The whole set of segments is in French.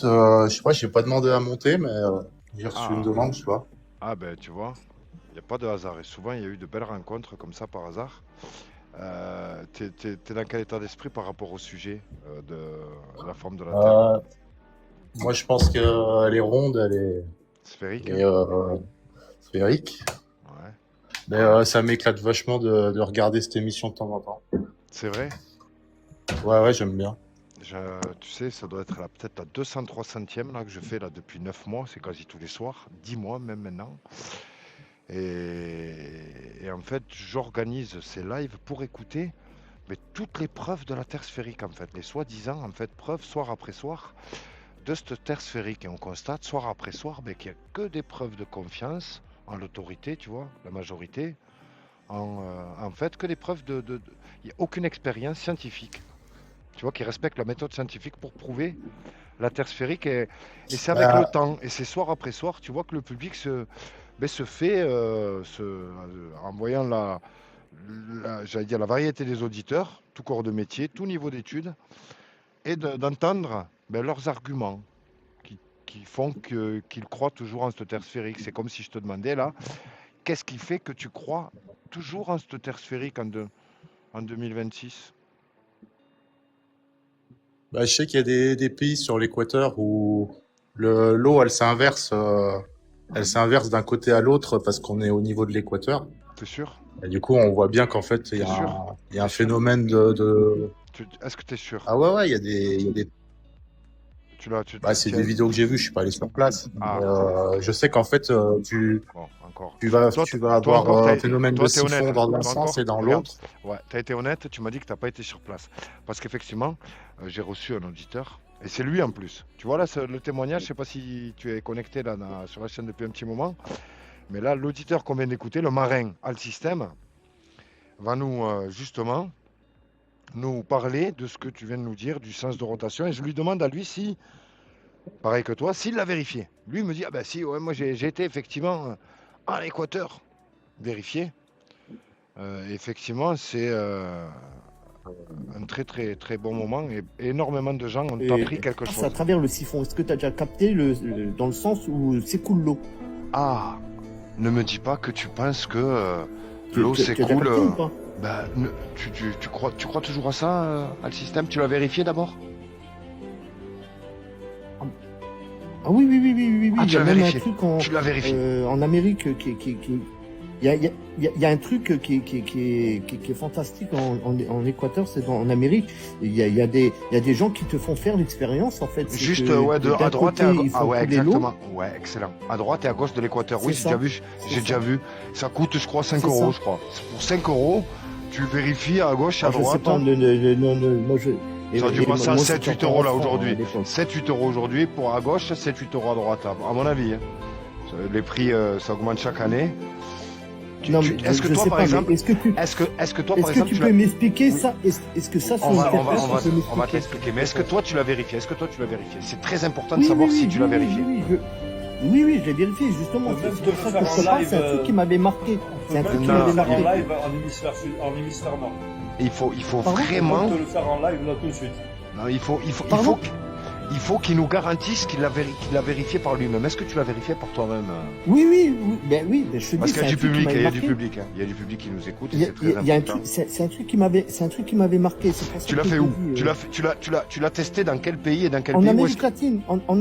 Je sais pas, j'ai pas demandé à monter, mais j'ai reçu une Ah, demande, tu vois. ah ben tu vois, il n'y a pas de hasard. Et souvent, il y a eu de belles rencontres comme ça par hasard. T'es dans quel état d'esprit par rapport au sujet de la forme de la Terre? Euh, Moi, je pense qu'elle est ronde, Sphérique, elle hein? est sphérique. Ouais. Mais Ouais. ça m'éclate vachement de regarder cette émission de temps en temps. C'est vrai. Ouais, ouais, j'aime bien. Tu sais, ça doit être peut-être la 203 centième là, que je fais là, depuis 9 mois. C'est quasi tous les soirs. 10 mois même maintenant. Et en fait, j'organise ces lives pour écouter mais toutes les preuves de la Terre sphérique, en fait. Les soi-disant, en fait, preuves soir après soir de cette Terre sphérique. Et on constate soir après soir qu'il n'y a que des preuves de confiance en l'autorité, tu vois, la majorité. En fait, que des preuves il n'y a aucune expérience scientifique, tu vois, qui respecte la méthode scientifique pour prouver la Terre sphérique. Et c'est avec le Bah, temps. Et c'est soir après soir, tu vois, que le public se fait, en voyant j'allais dire, la variété des auditeurs, tout corps de métier, tout niveau d'études, et d'entendre leurs arguments qui font qu'ils croient toujours en cette Terre sphérique. C'est comme si je te demandais là, qu'est-ce qui fait que tu crois toujours en cette Terre sphérique en 2026? je sais qu'il y a des pays sur l'équateur où l'eau, elle s'inverse d'un côté à l'autre parce qu'on est au niveau de l'équateur. T'es sûr? Et du coup, on voit bien qu'en fait, T'es sûr? il y a T'es un sûr? phénomène Est-ce que t'es sûr? Ah ouais, ouais, il y a des Tu l'as, tu, Bah, tu- c'est tu des as- vidéos que j'ai vues, je suis pas allé sur place. Mais, Ah, ok. je sais qu'en fait, Bon, encore. tu vas Toi avoir encore, un phénomène de toi, t'es honnête. siphon dans un Toi sens encore, et dans regarde. l'autre. Ouais, t'as été honnête. Tu m'as dit que t'as pas été sur place, parce qu'effectivement, j'ai reçu un auditeur, et c'est lui en plus. Tu vois là, le témoignage. Je sais pas si tu es connecté là sur la chaîne depuis un petit moment, mais là, l'auditeur qu'on vient d'écouter, le marin Al System, va nous justement nous parler de ce que tu viens de nous dire, du sens de rotation, et je lui demande à lui si, pareil que toi, s'il l'a vérifié. Lui me dit, ah ben si, ouais, moi j'ai été effectivement à l'équateur vérifié. Effectivement, c'est un très très très bon moment et énormément de gens ont Et appris quelque passe à chose. travers le siphon. Est-ce que tu as déjà capté dans le sens où s'écoule l'eau? Ah, ne me dis pas que tu penses que l'eau Tu as déjà s'écoule. capté ou pas? Ben, tu crois toujours à ça, à le système? Tu l'as vérifié d'abord? Ah oui, oui, oui, oui, oui, oui. Ah, Il tu y a l'as même un vérifié. truc Tu l'as vérifié. en Amérique il y a un truc qui est fantastique en Équateur, en Amérique. Il y a des gens qui te font faire l'expérience, en fait. C'est Juste que ouais, à d'un droite et côté, à gauche. ils Ah font ouais, couler l'eau. exactement. Ouais, excellent. À droite et à gauche de l'équateur. Oui, C'est ça. j'ai C'est déjà ça. vu. Ça coûte, je crois, 5 C'est euros, ça. je crois. Pour 5 euros, tu vérifies à gauche et à Alors, je sais droite. pas, moi, Ça a dû passer à moi, 7, c'était 8 encore euros en là francs, hein, à aujourd'hui. l'époque. 7, 8 euros aujourd'hui pour à gauche, 7, 8 euros à droite, à mon avis, hein. Les prix, ça augmente chaque année. Non, mais Est-ce que je toi, sais par pas, exemple, mais est-ce que toi, par est-ce que exemple, tu tu peux l'as... m'expliquer Oui. ça? Est-ce que ça, sur On va, on va, Internet, on tu va, peux on va m'expliquer? t'expliquer. Mais est-ce que toi, tu l'as vérifié? Est-ce que toi, tu l'as vérifié? C'est très important de Oui, savoir oui, si oui, tu oui, l'as oui, vérifié. oui, oui, oui, oui, j'ai vérifié, justement. On peut même C'est te pour le ça que faire je te en parle, live. c'est un truc qui m'avait marqué. On C'est un peut truc même qui te le m'avait faire en marqué. live en hémisphère nord. Il faut Pardon? On peut vraiment... te le faire en live là tout de suite. Non, Pardon? il faut qu'il nous garantisse qu'il l'a vérifié par lui-même. Est-ce que tu l'as vérifié par toi-même? Oui, oui, oui, oui, je te Parce dis, qu'il y a c'est du un truc qui public, m'avait il y a du marqué. public, hein. Il y a du public qui nous écoute et Il y a, c'est très il y a un important. truc, c'est un truc qui m'avait marqué. C'est pour ça Tu l'as que je fait te où? dis, Tu l'as testé dans quel pays et dans quel en pays? Amérique latine, en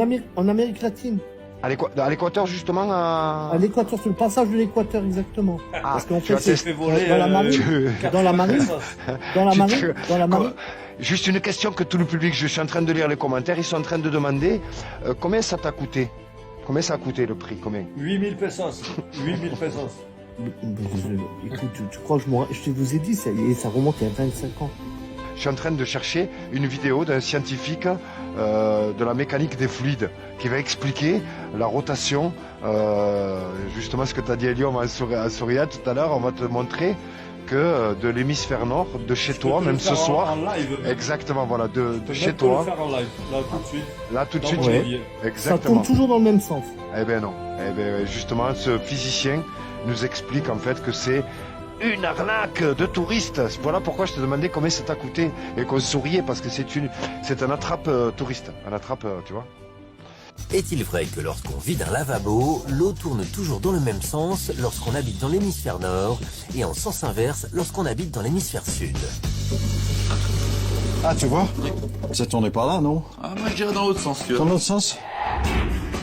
Amérique latine, À l'Équateur, justement, à l'équateur, sur le passage de l'équateur, exactement. Ah, Parce qu'en tu as fait, testé... Fait voler dans la marine, Tu- dans la marine, dans la Tu marine, te- dans la marine. Juste une question que tout le public, je suis en train de lire les commentaires, ils sont en train de demander combien ça t'a coûté? Combien ça a coûté le prix? Combien? 8000 pesos. 8000 pesos. Écoute, tu crois que je vous ai dit, ça remonte à 25 ans. Je suis en train de chercher une vidéo d'un scientifique de la mécanique des fluides qui va expliquer la rotation, justement ce que tu as dit Eliom à Souriat tout à l'heure, on va te montrer que de l'hémisphère nord, de chez Je peux toi, te même le ce faire soir, en live. exactement, voilà, Je de peux chez même te le toi, faire en live, là tout de suite. là tout de Dans suite, mon Ouais. clavier. Ça exactement. tourne toujours dans le même sens. Eh ben non, eh ben justement, ce physicien nous explique en fait que c'est une arnaque de touristes. Voilà pourquoi je te demandais combien ça t'a coûté et qu'on souriait parce que c'est un attrape touriste, un attrape, tu vois. Est-il vrai que lorsqu'on vide un lavabo, l'eau tourne toujours dans le même sens lorsqu'on habite dans l'hémisphère nord et en sens inverse lorsqu'on habite dans l'hémisphère sud? Ah, tu vois, ça tournait par là, non? Ah, moi, je dirais dans l'autre sens, tu vois. Dans l'autre sens?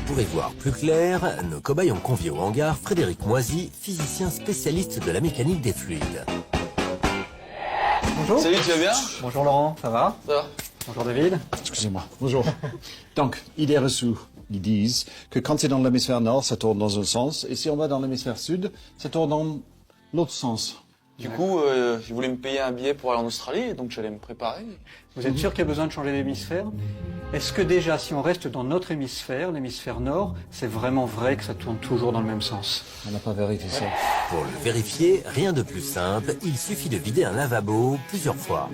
Pour y voir plus clair, nos cobayes ont convié au hangar Frédéric Moisy, physicien spécialiste de la mécanique des fluides. Bonjour. Salut, tu vas bien? Bonjour Laurent, ça va? Ça va. Bonjour David. Excusez-moi. Bonjour. Donc, idée reçue. Ils disent que quand c'est dans l'hémisphère nord, ça tourne dans un sens, et si on va dans l'hémisphère sud, ça tourne dans l'autre sens. Du coup, je voulais me payer un billet pour aller en Australie, donc j'allais me préparer. Vous êtes sûr qu'il y a besoin de changer d'hémisphère? Est-ce que déjà, si on reste dans notre hémisphère, l'hémisphère nord, c'est vraiment vrai que ça tourne toujours dans le même sens? On n'a pas vérifié ça. Pour le vérifier, rien de plus simple, il suffit de vider un lavabo plusieurs fois.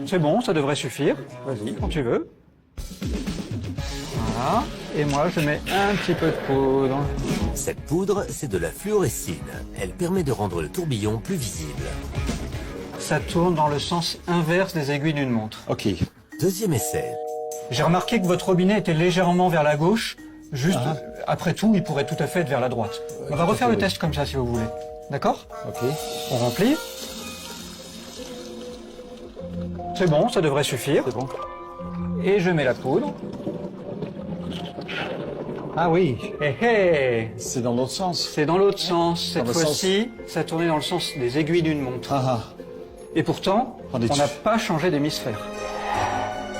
C'est bon, ça devrait suffire. Vas-y, quand tu veux. Voilà. Et moi, je mets un petit peu de poudre. Cette poudre, c'est de la fluorescine. Elle permet de rendre le tourbillon plus visible. Ça tourne dans le sens inverse des aiguilles d'une montre. Ok. Deuxième essai. J'ai remarqué que votre robinet était légèrement vers la gauche. Juste, après tout, il pourrait tout à fait être vers la droite. On va refaire le test comme ça, si vous voulez. D'accord? Ok. On remplit. C'est bon, ça devrait suffire. C'est bon. Et je mets la poudre. Ah oui, C'est dans l'autre sens. c'est dans l'autre sens. Cette le fois-ci, ça tournait dans le sens des aiguilles d'une montre. Ah Et pourtant, On est on n'a pas changé d'hémisphère.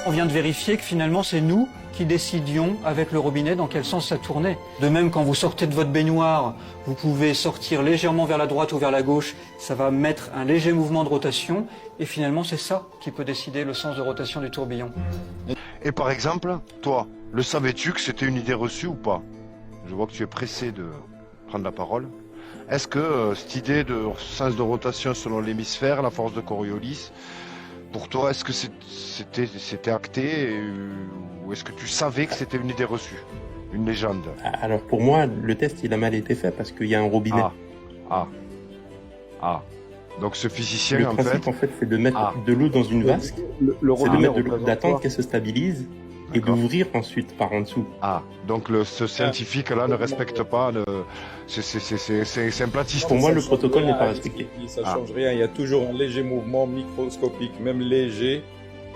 On vient de vérifier que finalement, c'est nous qui décidions avec le robinet dans quel sens ça tournait. De même, quand vous sortez de votre baignoire, vous pouvez sortir légèrement vers la droite ou vers la gauche. Ça va mettre un léger mouvement de rotation. Et finalement, c'est ça qui peut décider le sens de rotation du tourbillon. Et par exemple, toi, le savais-tu que c'était une idée reçue ou pas? Je vois que tu es pressé de prendre la parole. Est-ce que cette idée de sens de rotation selon l'hémisphère, la force de Coriolis, pour toi, est-ce que c'était acté ou est-ce que tu savais que c'était une idée reçue, une légende? Alors pour moi, le test il a mal été fait parce qu'il y a un robinet. Donc ce physicien, Le en principe fait, en fait c'est de mettre de l'eau dans une vasque, c'est de mettre de l'eau, d'attendre qu'elle se stabilise et D'accord. d'ouvrir ensuite par en dessous. Donc ce scientifique-là ne respecte pas c'est un platiste. Pour moi, le protocole n'est pas respecté. Ça change rien. Il y a toujours un léger mouvement microscopique, même léger,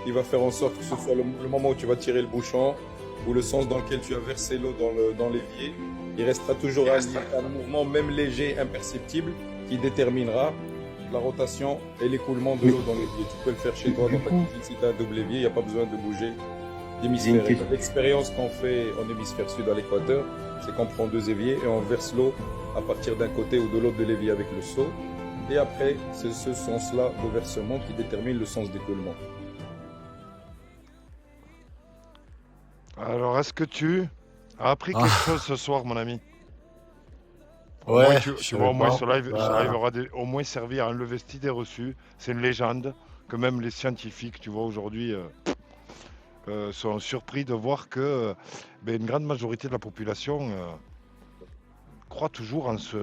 qui va faire en sorte que ce soit le moment où tu vas tirer le bouchon ou le sens dans lequel tu as versé l'eau dans l'évier. Il restera toujours un mouvement, même léger, imperceptible, qui déterminera la rotation et l'écoulement de l'eau dans l'évier. Tu peux le faire chez toi dans ta cuisine si tu as un double évier, il n'y a pas besoin de bouger d'hémisphère. L'expérience qu'on fait en hémisphère sud à l'équateur, c'est qu'on prend deux éviers et on verse l'eau à partir d'un côté ou de l'autre de l'évier avec le seau. Et après, c'est ce sens-là de versement qui détermine le sens d'écoulement. Alors, est-ce que tu as appris quelque chose ce soir, mon ami? Au Ouais, moins, je tu sais vois, au moins pas. ce live Bah. aura au moins servi à enlever cette idée reçue. C'est une légende que même les scientifiques, tu vois, aujourd'hui, sont surpris de voir que une grande majorité de la population croit toujours en ce...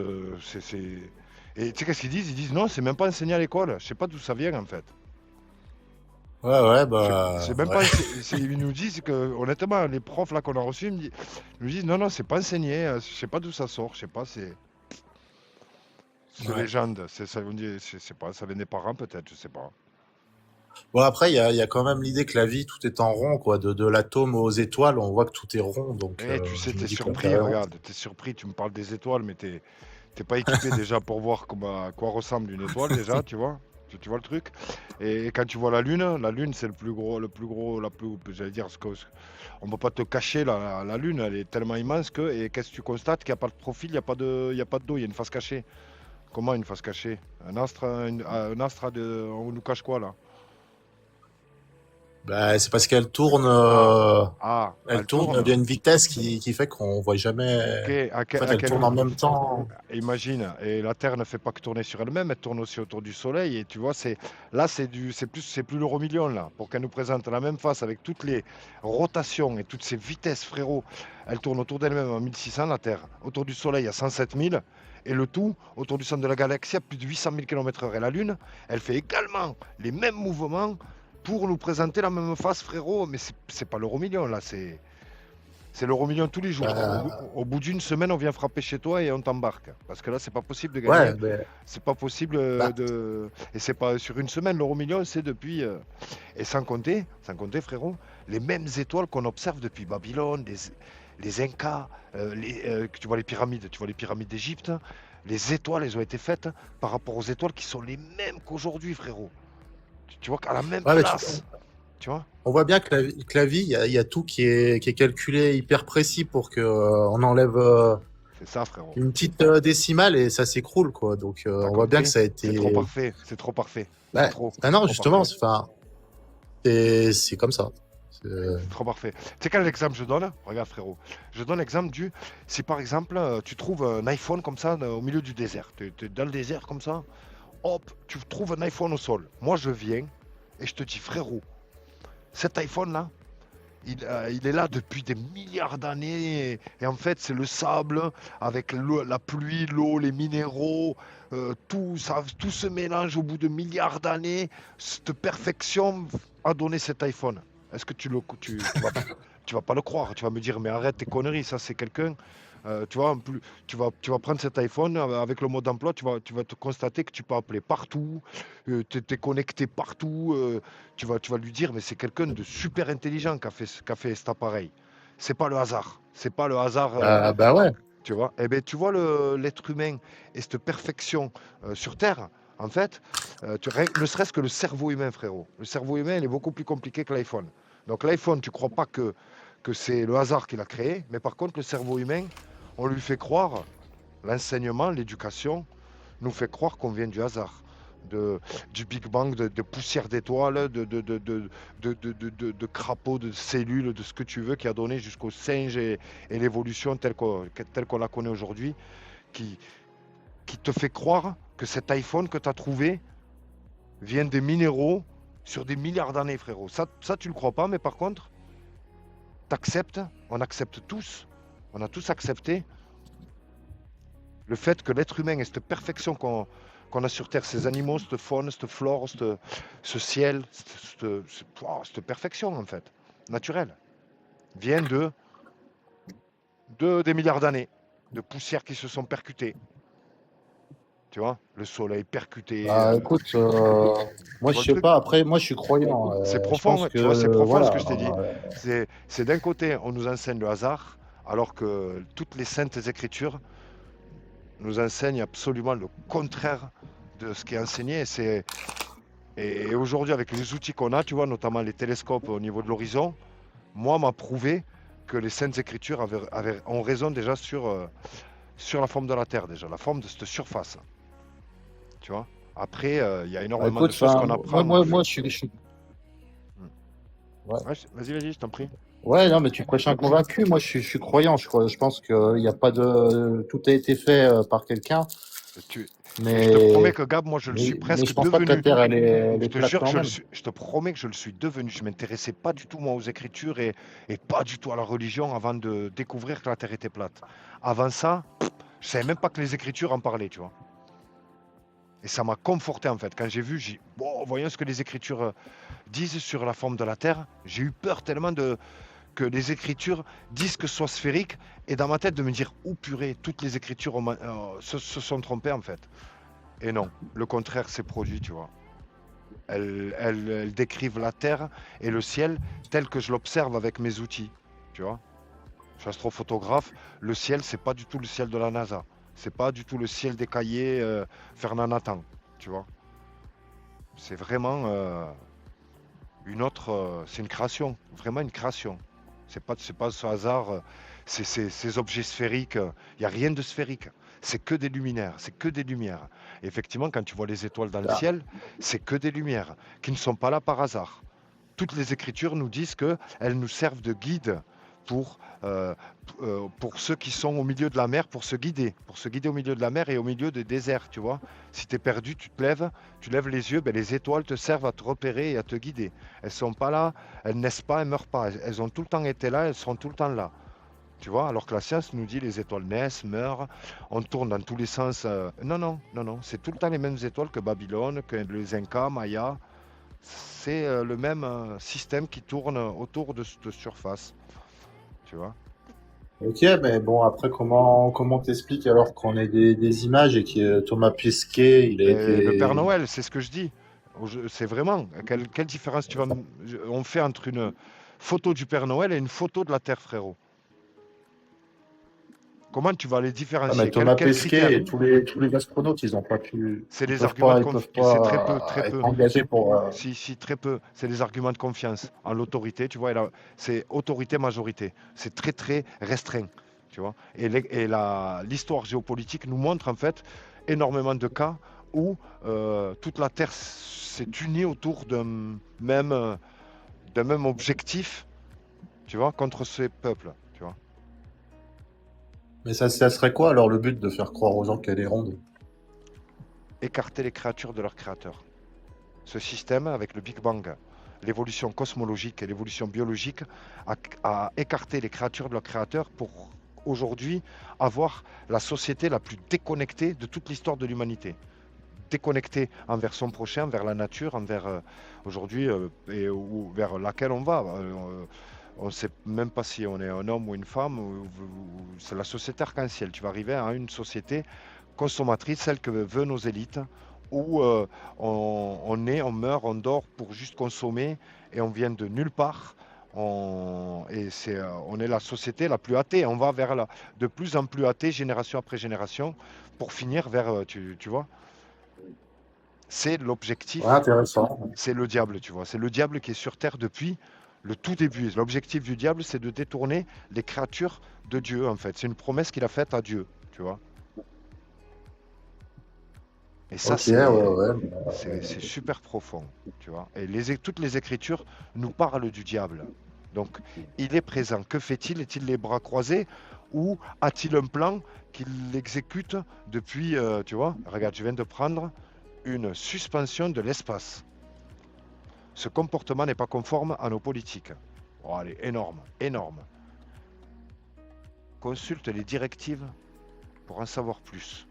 Et tu sais qu'est-ce qu'ils disent? Ils disent non, c'est même pas enseigné à l'école. Je sais pas d'où ça vient, en fait. Ouais, bah. C'est même ouais. pas... Ils nous disent que, honnêtement, les profs là qu'on a reçus ils nous disent non, c'est pas enseigné. Je sais pas d'où ça sort. Je sais pas, c'est Ouais. légende. C'est pas, ça vient des parents peut-être, je sais pas. Bon, après, il y a quand même l'idée que la vie, tout est en rond, quoi. De l'atome aux étoiles, on voit que tout est rond. Donc, Tu sais, je me t'es dis qu'on surpris, peut- regarde, t'es surpris, tu me parles des étoiles, mais t'es pas équipé déjà pour voir à quoi ressemble une étoile déjà, tu vois? Tu vois le truc? Et quand tu vois la Lune, c'est j'allais dire, on peut pas te cacher la Lune, elle est tellement immense et qu'est-ce que tu constates? Qu'il n'y a pas de profil, il n'y a pas d'eau, il y a une face cachée. Comment une face cachée? Un astre, on nous cache quoi là? Bah, c'est parce qu'elle tourne, elle tourne à une vitesse qui fait qu'on voit jamais. Ok, En fait, elle tourne en même temps. Imagine, et la Terre ne fait pas que tourner sur elle-même, elle tourne aussi autour du Soleil. Et tu vois, c'est plus l'euro million là, pour qu'elle nous présente la même face avec toutes les rotations et toutes ces vitesses, frérot. Elle tourne autour d'elle-même à 1600 la Terre, autour du Soleil à 107 000, et le tout autour du centre de la galaxie à plus de 800 000 km/h. Et la Lune, elle fait également les mêmes mouvements pour nous présenter la même face, frérot. Mais c'est pas l'euro million là, c'est C'est l'euro million tous les jours. Bah, Au bout d'une semaine, on vient frapper chez toi et on t'embarque. Parce que là, c'est pas possible de ouais, gagner. mais, C'est pas possible bah, de. Et c'est pas sur une semaine, l'euro million, c'est depuis. Et sans compter, frérot, les mêmes étoiles qu'on observe depuis Babylone, les Incas, tu vois les pyramides d'Égypte. Les étoiles, elles ont été faites par rapport aux étoiles qui sont les mêmes qu'aujourd'hui, frérot. Tu vois, qu'à la même ouais, mais place. Tu vois? on voit bien que la vie, il y a tout qui est calculé hyper précis pour que on enlève C'est ça, frérot. une petite décimale et ça s'écroule, quoi. Donc, T'as on voit bien que compris? ça a C'est trop été. parfait. C'est trop parfait. C'est Ouais. trop. Ah C'est non, trop justement, parfait. enfin, c'est comme ça. C'est trop parfait. Tu sais quel exemple je donne? Regarde, frérot. Je donne l'exemple du. Si par exemple, tu trouves un iPhone comme ça au milieu du désert. Tu es dans le désert comme ça. Hop, tu trouves un iPhone au sol. Moi, je viens et je te dis, frérot, cet iPhone-là, il est là depuis des milliards d'années. Et en fait, c'est le sable avec la pluie, l'eau, les minéraux. Tout se mélange au bout de milliards d'années. Cette perfection a donné cet iPhone. Est-ce que tu vas pas le croire? Tu vas me dire, mais arrête tes conneries, ça c'est quelqu'un. Tu vois, tu vas prendre cet iPhone avec le mode d'emploi, tu vas te constater que tu peux appeler partout, tu es connecté partout. Tu vas lui dire, mais c'est quelqu'un de super intelligent qui a fait cet appareil. C'est pas le hasard. C'est pas le hasard. Bah ouais. Tu vois? Eh ben, tu vois l'être humain et cette perfection sur Terre, en fait, ne serait-ce que le cerveau humain, frérot. Le cerveau humain, il est beaucoup plus compliqué que l'iPhone. Donc l'iPhone, tu crois pas que c'est le hasard qui l'a créé, mais par contre, le cerveau humain, on lui fait croire, l'enseignement, l'éducation, nous fait croire qu'on vient du hasard. Du Big Bang, de poussière d'étoiles, de crapauds, de cellules, de ce que tu veux, qui a donné jusqu'au singe et l'évolution telle qu'on la connaît aujourd'hui, qui, qui te fait croire que cet iPhone que tu as trouvé vient des minéraux sur des milliards d'années, frérot. Ça, tu le crois pas, mais par contre, t'acceptes, on accepte tous, on a tous accepté le fait que l'être humain ait cette perfection qu'on a sur Terre, ces animaux, cette faune, cette flore, ce ciel, cette perfection en fait, naturelle, vient des milliards d'années, de poussières qui se sont percutées. Tu vois, le soleil percuté. Bah, écoute, moi, je sais pas. Après, moi, je suis croyant. C'est Je profond, pense tu vois, c'est que, profond voilà. ce que je t'ai dit. C'est d'un côté, on nous enseigne le hasard, alors que toutes les saintes écritures nous enseignent absolument le contraire de ce qui est enseigné. Et aujourd'hui, avec les outils qu'on a, tu vois, notamment les télescopes au niveau de l'horizon, moi, m'a prouvé que les saintes écritures ont raison déjà sur la forme de la Terre, déjà, la forme de cette surface. Tu vois. Après, il y a énormément Écoute, de choses qu'on apprend. moi, je suis. Ouais. Ouais, vas-y, je t'en prie. Ouais, non, mais tu prêches un convaincu. Moi, je suis croyant. Je pense qu'il n'y a pas de. Tout a été fait par quelqu'un. Mais je te promets que Gab, moi je le suis mais presque je pense pas que la devenu. Terre, elle est Je te plate jure que quand même. je te promets que je le suis devenu. Je m'intéressais pas du tout moi aux écritures et pas du tout à la religion avant de découvrir que la Terre était plate. Avant ça, je savais même pas que les écritures en parlaient, tu vois. Et ça m'a conforté en fait. Quand j'ai vu, bon, voyons ce que les écritures disent sur la forme de la Terre. J'ai eu peur tellement que les écritures disent que ce soit sphérique, et dans ma tête de me dire, oh purée, toutes les écritures se sont trompées en fait. Et non, le contraire s'est produit, tu vois. Elles décrivent la Terre et le ciel tel que je l'observe avec mes outils, tu vois. Je suis astrophotographe, le ciel, c'est pas du tout le ciel de la NASA. C'est pas du tout le ciel des cahiers Fernand Nathan, tu vois. C'est vraiment c'est une création, vraiment une création. C'est pas ce hasard, ces objets sphériques, il n'y a rien de sphérique. C'est que des luminaires, c'est que des lumières. Et effectivement, quand tu vois les étoiles dans le ciel, c'est que des lumières qui ne sont pas là par hasard. Toutes les écritures nous disent qu'elles nous servent de guide pour ceux qui sont au milieu de la mer, pour se guider au milieu de la mer et au milieu des déserts, tu vois. Si tu es perdu, tu lèves les yeux, ben les étoiles te servent à te repérer et à te guider. Elles sont pas là, elles naissent pas, elles meurent pas. Elles ont tout le temps été là, elles seront tout le temps là. Tu vois, alors que la science nous dit les étoiles naissent, meurent, on tourne dans tous les sens. Non, c'est tout le temps les mêmes étoiles que Babylone, que les Incas, Maya. C'est le même système qui tourne autour de cette surface. Tu vois. Ok, mais bon, après, comment t'expliques alors qu'on ait des images et que Thomas Pesquet, il a Mais le Père été. Noël, c'est ce que je dis. C'est vraiment, quelle différence on fait entre une photo du Père Noël et une photo de la Terre, frérot? Comment tu vas les Ah, mais différencier? Thomas Quels critères? Pesquet et tous les astronautes, ils ont pas pu. C'est Ils des peuvent arguments pas, de ils peuvent confiance. C'est très peu, pas très être peu. engagés pour. Si, très peu. C'est des arguments de confiance en l'autorité, tu vois. C'est autorité-majorité. C'est très, très restreint, tu vois. L'histoire géopolitique nous montre, en fait, énormément de cas où toute la Terre s'est unie autour d'un même objectif, tu vois, contre ces peuples, tu vois. Mais ça serait quoi alors le but de faire croire aux gens qu'elle est ronde? Écarter les créatures de leur créateur. Ce système, avec le Big Bang, l'évolution cosmologique et l'évolution biologique, a écarté les créatures de leur créateur pour aujourd'hui avoir la société la plus déconnectée de toute l'histoire de l'humanité. Déconnectée envers son prochain, vers la nature, envers aujourd'hui ou vers laquelle on va. On ne sait même pas si on est un homme ou une femme, c'est la société arc-en-ciel. Tu vas arriver à une société consommatrice, celle que veulent nos élites, où on meurt, on dort pour juste consommer et on vient de nulle part. On est la société la plus athée. On va vers de plus en plus athée, génération après génération, pour finir vers, tu vois, c'est l'objectif, Ouais, intéressant. c'est le diable, tu vois. C'est le diable qui est sur Terre depuis le tout début. L'objectif du diable, c'est de détourner les créatures de Dieu, en fait. C'est une promesse qu'il a faite à Dieu, tu vois. Et ça, Ok, ouais, ouais. c'est super profond, tu vois. Et toutes les Écritures nous parlent du diable. Donc, il est présent. Que fait-il? Est-il les bras croisés? Ou a-t-il un plan qu'il exécute depuis, tu vois? Regarde, je viens de prendre une suspension de l'espace. Ce comportement n'est pas conforme à nos politiques. Oh, elle est énorme, énorme. Consulte les directives pour en savoir plus.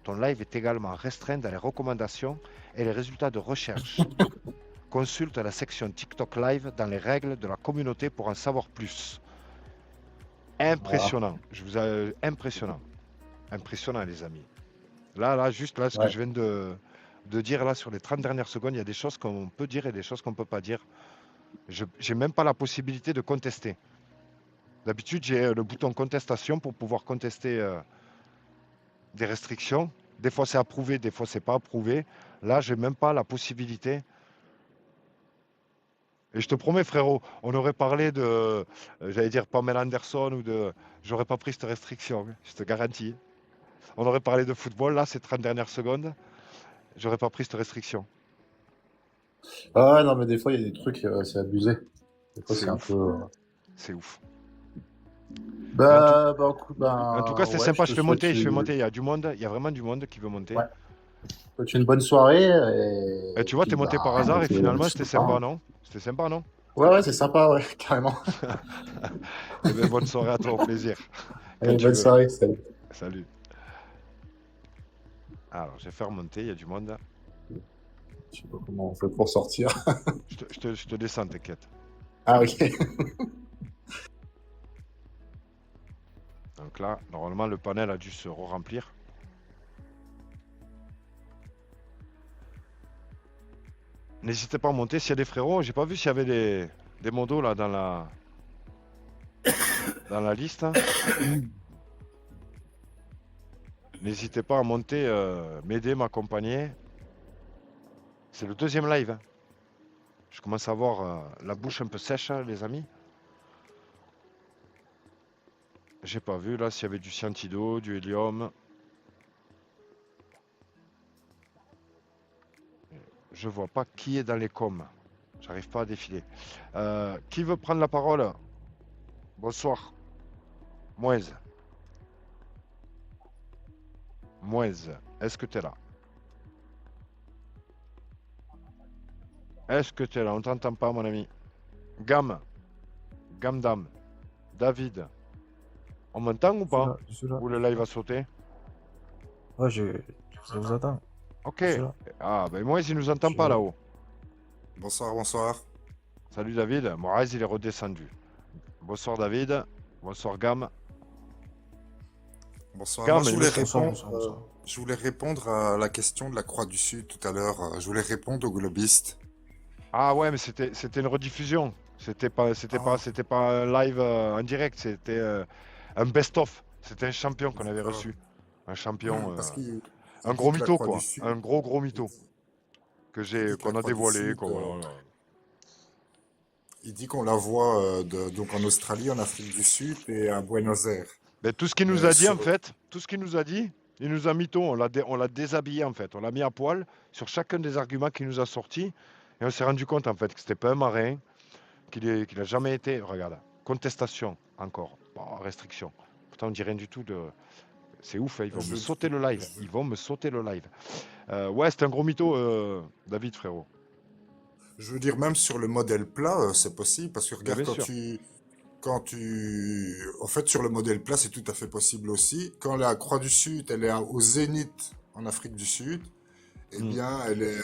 Ton live est également restreint dans les recommandations et les résultats de recherche. Consulte la section TikTok Live dans les règles de la communauté pour en savoir plus. Impressionnant. Impressionnant. Impressionnant, les amis. Juste là, ce que je viens de dire là sur les 30 dernières secondes, il y a des choses qu'on peut dire et des choses qu'on ne peut pas dire. Je n'ai même pas la possibilité de contester. D'habitude, j'ai le bouton contestation pour pouvoir contester des restrictions. Des fois, c'est approuvé, des fois, c'est pas approuvé. Là, j'ai même pas la possibilité. Et je te promets, frérot, on aurait parlé de, j'allais dire Pamela Anderson ou de, j'aurais pas pris cette restriction, je te garantis. On aurait parlé de football, là, ces 30 dernières secondes, j'aurais pas pris cette restriction. Ah ouais, non, mais des fois, il y a des trucs, c'est abusé. Des fois, c'est un peu. C'est ouf. En tout cas, c'était ouais, sympa, je fais monter, souhaite il y a du monde, il y a vraiment du monde qui veut monter. Ouais. Je souhaite une bonne soirée. Et tu vois, t'es monté par hasard et finalement, c'était sympa, non? C'était sympa, non? Ouais, c'est sympa, ouais, carrément. Eh bien, bonne soirée à toi, au plaisir. Allez, bonne soirée, salut. Salut. Alors, je vais faire monter, il y a du monde. Je sais pas comment on fait pour sortir. je te descends, t'inquiète. Ah, ok. Donc là, normalement, le panel a dû se remplir. N'hésitez pas à monter s'il y a des frérots. J'ai pas vu s'il y avait des modos là dans la liste. N'hésitez pas à monter, m'aider, m'accompagner. C'est le deuxième live. Je commence à avoir la bouche un peu sèche, hein, les amis. J'ai pas vu là s'il y avait du cyantido, du hélium. Je vois pas qui est dans les coms. J'arrive pas à défiler. Qui veut prendre la parole? Bonsoir. Moez. Est-ce que tu es là? Est-ce que tu es là? On t'entend pas, mon ami. Gamdam. David. On m'entend ou pas? Je suis là. Ou le live a sauté? Ouais, je vous attends. Ok. Ah, ben Moez, il nous entend pas là-haut. Bonsoir. Salut David. Moez, il est redescendu. Bonsoir David. Bonsoir Gam. Bonsoir. Car, Moi, mais je voulais répondre à la question de la Croix du Sud tout à l'heure. Je voulais répondre aux globistes. Ah ouais, mais c'était une rediffusion. C'était pas un live en direct, c'était un best-of. C'était un champion qu'on avait reçu. Un champion, Parce qu'il un il gros dit que la mytho Croix du quoi. Sud, Un gros mytho il dit que la qu'on a Croix du dévoilé Sud, quoi. Voilà. il dit qu'on la voit donc en Australie, en Afrique du Sud et à Buenos Aires. Mais tout ce qu'il nous Mais a dit en sur... fait, tout ce qu'il nous a dit, il nous a mytho, on l'a déshabillé en fait, on l'a mis à poil sur chacun des arguments qu'il nous a sortis et on s'est rendu compte en fait que c'était pas un marin, qu'il a jamais été. Regarde, contestation encore, restriction. Pourtant on dit rien du tout de. C'est ouf, hein, ils vont me sauter le live. Ils vont me sauter le live. Ouais, c'est un gros mytho, David frérot. Je veux dire, même sur le modèle plat, c'est possible, parce que Mais regarde, bien sûr. En fait, sur le modèle plat, c'est tout à fait possible aussi. Quand la Croix du Sud, elle est au zénith en Afrique du Sud, eh bien, elle est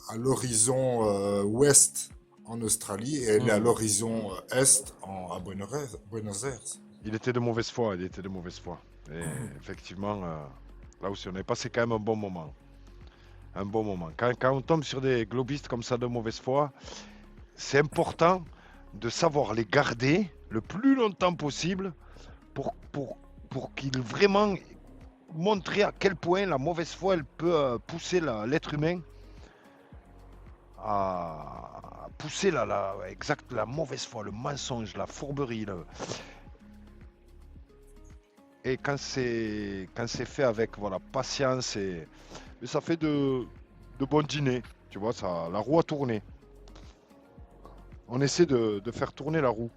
à l'horizon ouest en Australie et elle est à l'horizon est à Buenos Aires. Il était de mauvaise foi, Et effectivement, là aussi, on avait passé quand même un bon moment. Un bon moment. Quand on tombe sur des globistes comme ça de mauvaise foi, c'est important de savoir les garder le plus longtemps possible pour qu'ils vraiment montrent à quel point la mauvaise foi elle peut pousser l'être humain à pousser la mauvaise foi, le mensonge, la fourberie. Et quand c'est fait avec voilà, patience et ça fait de bons dîners, tu vois, ça, la roue a tourné. On essaie de faire tourner la roue.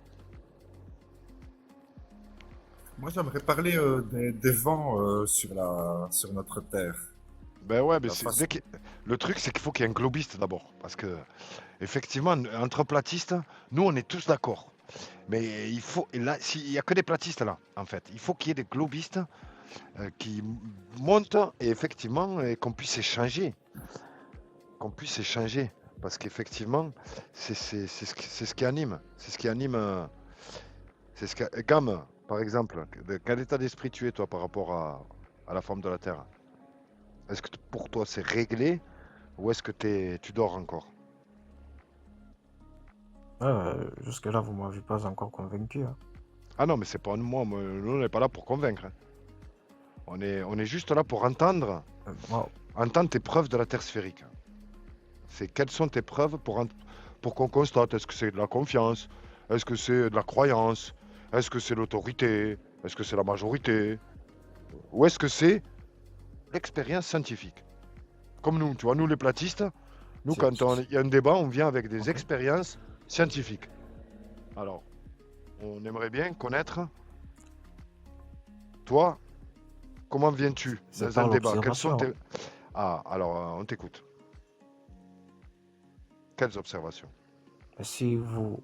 Moi, j'aimerais parler des vents sur notre Terre. Ben ouais, mais La façon- le truc c'est qu'il faut qu'il y ait un globiste d'abord. Parce que, effectivement, entre platistes, nous on est tous d'accord. Mais il faut, et là, il n'y a que des platistes là, en fait. Il faut qu'il y ait des globistes qui montent et effectivement et qu'on puisse échanger. Parce qu'effectivement, c'est ce qui anime. C'est ce qui anime. Gam, par exemple, de quel état d'esprit tu es toi par rapport à la forme de la Terre? Est-ce que pour toi c'est réglé ou est-ce que tu dors encore? Jusque-là, vous m'avez pas encore convaincu, hein. Ah non, mais c'est pas moi, nous on n'est pas là pour convaincre, hein. On est juste là pour entendre tes preuves de la Terre sphérique. C'est quelles sont tes preuves pour qu'on constate, est-ce que c'est de la confiance, est-ce que c'est de la croyance, est-ce que c'est l'autorité, est-ce que c'est la majorité, ou est-ce que c'est l'expérience scientifique? Comme nous, tu vois, nous les platistes, nous quand il y a un débat, on vient avec des expériences scientifiques. Alors, on aimerait bien connaître, toi, comment viens-tu C'est dans par un débat? Quels l'observation. sont tes... Ah, alors, on t'écoute. Quelles observations? Si vous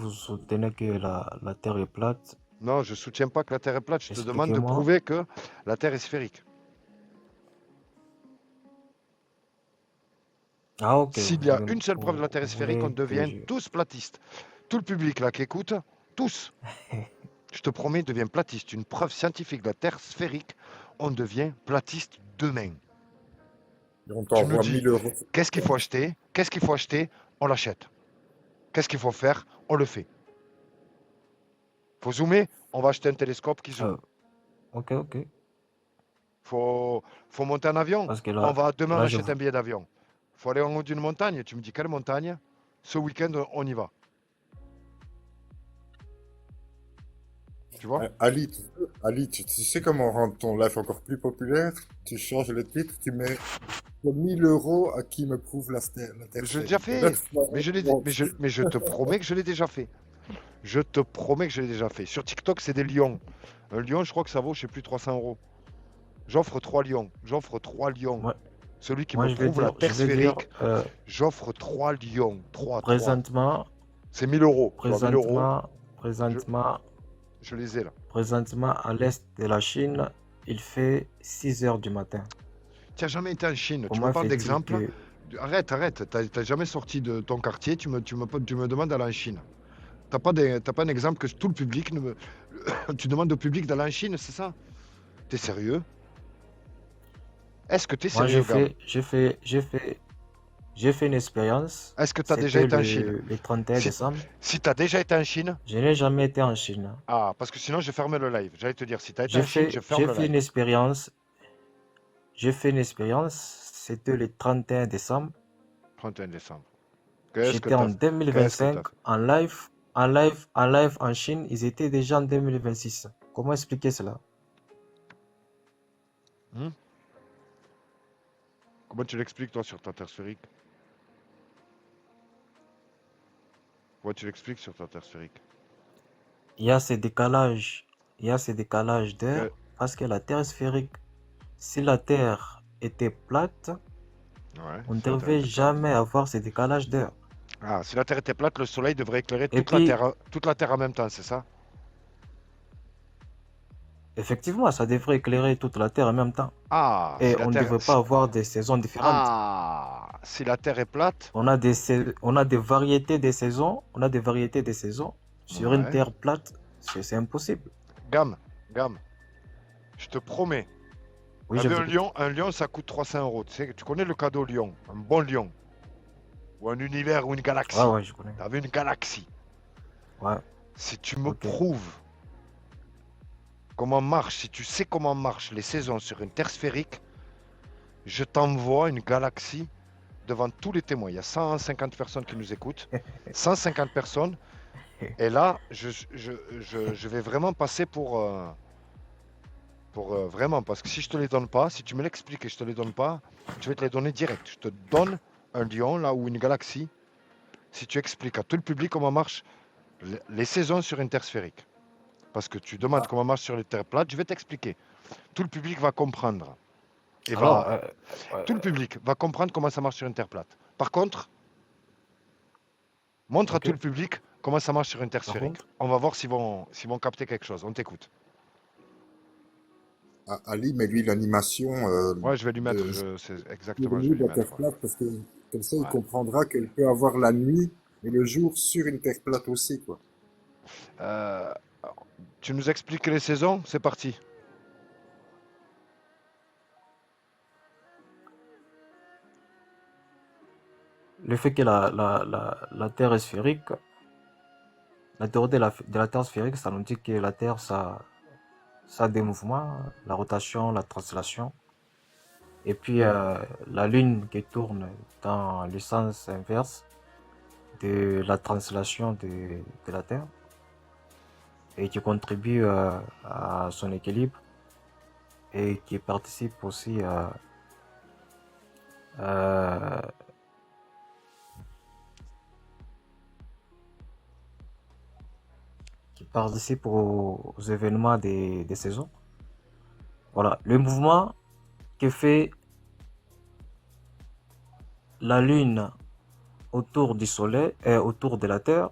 soutenez que la Terre est plate, Non, je soutiens pas que la Terre est plate. Je te demande de expliquez-moi. prouver que la Terre est sphérique. Ah ok, S'il y a une seule preuve de la Terre est vous sphérique, on voulez que devient tous platistes. Tout le public là qui écoute, tous. Je te promets, devient platiste. Une preuve scientifique de la Terre sphérique, on devient platiste demain. On Tu nous t'envoie dis, 1000 euros. qu'est-ce qu'il faut acheter? Qu'est-ce qu'il faut acheter? On l'achète. Qu'est-ce qu'il faut faire? On le fait. Faut zoomer? On va acheter un télescope qui zoome. Ok. Faut monter en avion? Parce que là, Demain, on là, je achète un billet d'avion. Faut aller en haut d'une montagne. Tu me dis quelle montagne? Ce week-end, on y va. Tu vois? Ali, tu sais comment rendre ton live encore plus populaire? Tu changes le titre, tu mets 1000 euros à qui me prouve la Terre. Je l'ai déjà fait. Mais je te promets que je l'ai déjà fait. Je te promets que je l'ai déjà fait. Sur TikTok, c'est des lions. Un lion, je crois que ça vaut, je sais plus, 300 euros. J'offre 3 lions. Ouais. Celui qui Moi, me je vais prouve la dire- Terre je vais dire, sphérique, j'offre 3 lions. 3. présentement, C'est 1000 euros. Tu vois, 1000 euros, présentement, je les ai là. présentement, à l'est de la Chine, il fait 6 heures du matin. Tu n'as jamais été en Chine. Tu Comment me parles fait-il d'exemple. que- Arrête. T'as jamais sorti de ton quartier. Tu me demandes d'aller en Chine. T'as pas un exemple que tout le public tu demandes au public d'aller en Chine, c'est ça? T'es sérieux? Est-ce que t'es Moi, sérieux, Gab? j'ai fait une expérience. Est-ce que t'as déjà C'était été en Chine? le 31 Si, décembre. si t'as déjà été en Chine, Je n'ai jamais été en Chine. ah, parce que sinon je ferme le live. J'allais te dire, si t'as été en Chine, je ferme J'ai le fait une live. expérience. J'ai fait une expérience. C'était le 31 décembre. 31 décembre. Qu'est-ce que J'étais en t'as fait? Qu'est-ce que 2025 t'as fait? en live en Chine. Ils étaient déjà en 2026. Comment expliquer cela? Hmm? Comment tu l'expliques, toi, sur ta terre sphérique? Comment tu l'expliques sur ta terre sphérique? Il y a ces décalages. Il y a ces décalages d'heure Que- parce que la Terre est sphérique. Si la Terre était plate, Ouais, on ne si la Terre devait était plate. jamais avoir ces décalages d'heure. Ah, si la Terre était plate, le Soleil devrait éclairer Et toute la puis, Terre, toute la Terre en même temps, c'est ça? effectivement, ça devrait éclairer toute la Terre en même temps. Ah, Et si la on ne Terre, devrait pas avoir des saisons différentes. si la Terre est plate, On a des variétés de saisons. On a des variétés de saisons. Sur une ouais. Terre plate, c'est impossible. Gam, je te promets. Oui, T'as je vu vous écoute. un lion, ça coûte 300 euros. Tu connais le cadeau lion, un bon lion, ou un univers ou une galaxie. Ouais, je connais. T'as vu une galaxie. Ouais, Si tu me ok. prouves comment marche, si tu sais comment marchent les saisons sur une Terre sphérique, je t'envoie une galaxie devant tous les témoins. Il y a 150 personnes qui nous écoutent. 150 personnes. Et là, je vais vraiment passer pour vraiment, parce que si je te les donne pas, si tu me l'expliques et je te les donne pas, je vais te les donner direct. Je te donne un lion là ou une galaxie. Si tu expliques à tout le public comment marchent les saisons sur une Terre sphérique. Parce que tu demandes comment marche sur les terres plates, je vais t'expliquer. Tout le public va comprendre. Et Alors, tout le public va comprendre comment ça marche sur une terre plate. Par contre, montre à ok. tout le public comment ça marche sur une terre Par sphérique. contre, On va voir s'ils vont capter quelque chose. On t'écoute. Ali, mais lui, l'animation Ouais, je vais lui mettre. de C'est sur exactement, je lui vais lui de la mettre. Terre plate, parce que comme ça, il Ouais. comprendra qu'elle peut avoir la nuit et le jour sur une Terre plate aussi, quoi. Euh, tu nous expliques les saisons? C'est parti. le fait que la Terre est sphérique, la théorie de la Terre sphérique, ça nous dit que la Terre, ça a des mouvements, la rotation, la translation. Et puis, la Lune qui tourne dans le sens inverse de la translation de la Terre et qui contribue à son équilibre et qui participe aussi euh, qui participe aux événements des saisons. Voilà, le mouvement que fait la Lune autour du Soleil et autour de la Terre,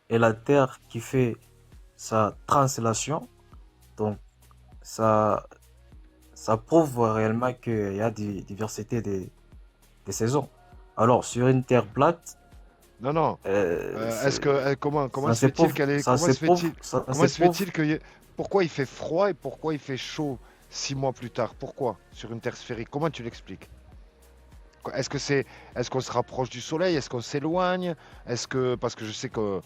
et la Terre qui fait sa translation. Donc, ça prouve réellement qu'il y a des diversités des saisons. Alors, sur une Terre plate, Non. Est-ce que comment ça se se fait-il prouve, qu'elle est ça comment se se fait-il prouve, ça comment se se prouve. fait-il que pourquoi il fait froid et pourquoi il fait chaud 6 mois plus tard? Pourquoi sur une terre sphérique? Comment tu l'expliques? Est-ce qu'on se rapproche du soleil? Est-ce qu'on s'éloigne? Est-ce que parce que je sais que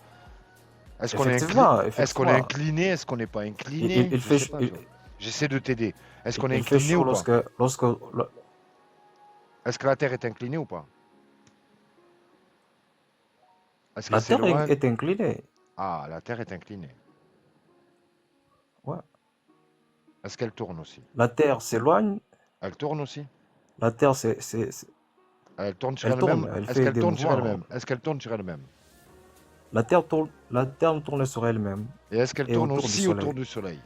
est-ce qu'on est Effectivement, est-ce qu'on est effectivement. incliné? Est-ce qu'on n'est pas Il, incliné? il Je fait, sais pas, il, tu vois. J'essaie de t'aider. Est-ce qu'on est il fait incliné ou chaud pas? lorsque Est-ce que la Terre est inclinée ou pas? Est-ce la qu'elle Terre s'éloigne? est inclinée. Ah, la Terre est inclinée. Ouais. Est-ce qu'elle tourne aussi? La Terre s'éloigne. Elle tourne aussi? La Terre, Elle tourne sur elle tourne, elle-même? elle Est-ce fait qu'elle des tourne sur mouvements. elle-même? Est-ce qu'elle tourne sur elle-même? La Terre tourne sur elle-même Et est-ce qu'elle et tourne autour du aussi autour Soleil. du Soleil?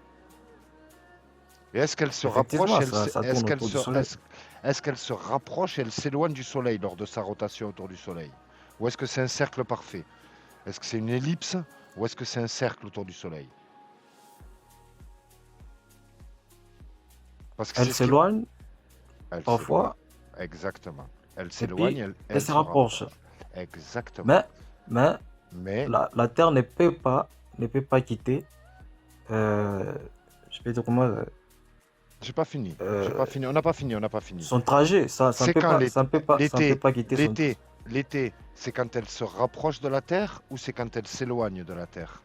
Et est-ce qu'elle se rapproche Effectivement, ça est-ce tourne qu'elle autour du se, Soleil. est-ce qu'elle se rapproche et elle s'éloigne du Soleil lors de sa rotation autour du Soleil? Ou est-ce que c'est un cercle parfait? Est-ce que c'est une ellipse ou est-ce que c'est un cercle autour du Soleil? Parce que Elle c'est ce qui... s'éloigne Elle parfois s'éloigne. Exactement. Elle et s'éloigne, puis elle elle se se rapproche. rapproche. Exactement. Mais Mais la Terre ne peut pas quitter, je peux dire comment, J'ai pas fini. Euh, J'ai pas fini. On n'a pas fini. On n'a pas fini. Son trajet, ça ne C'est peut quand pas, ça ne peut pas, ça ne peut pas quitter son. l'été, c'est quand elle se rapproche de la Terre ou c'est quand elle s'éloigne de la Terre?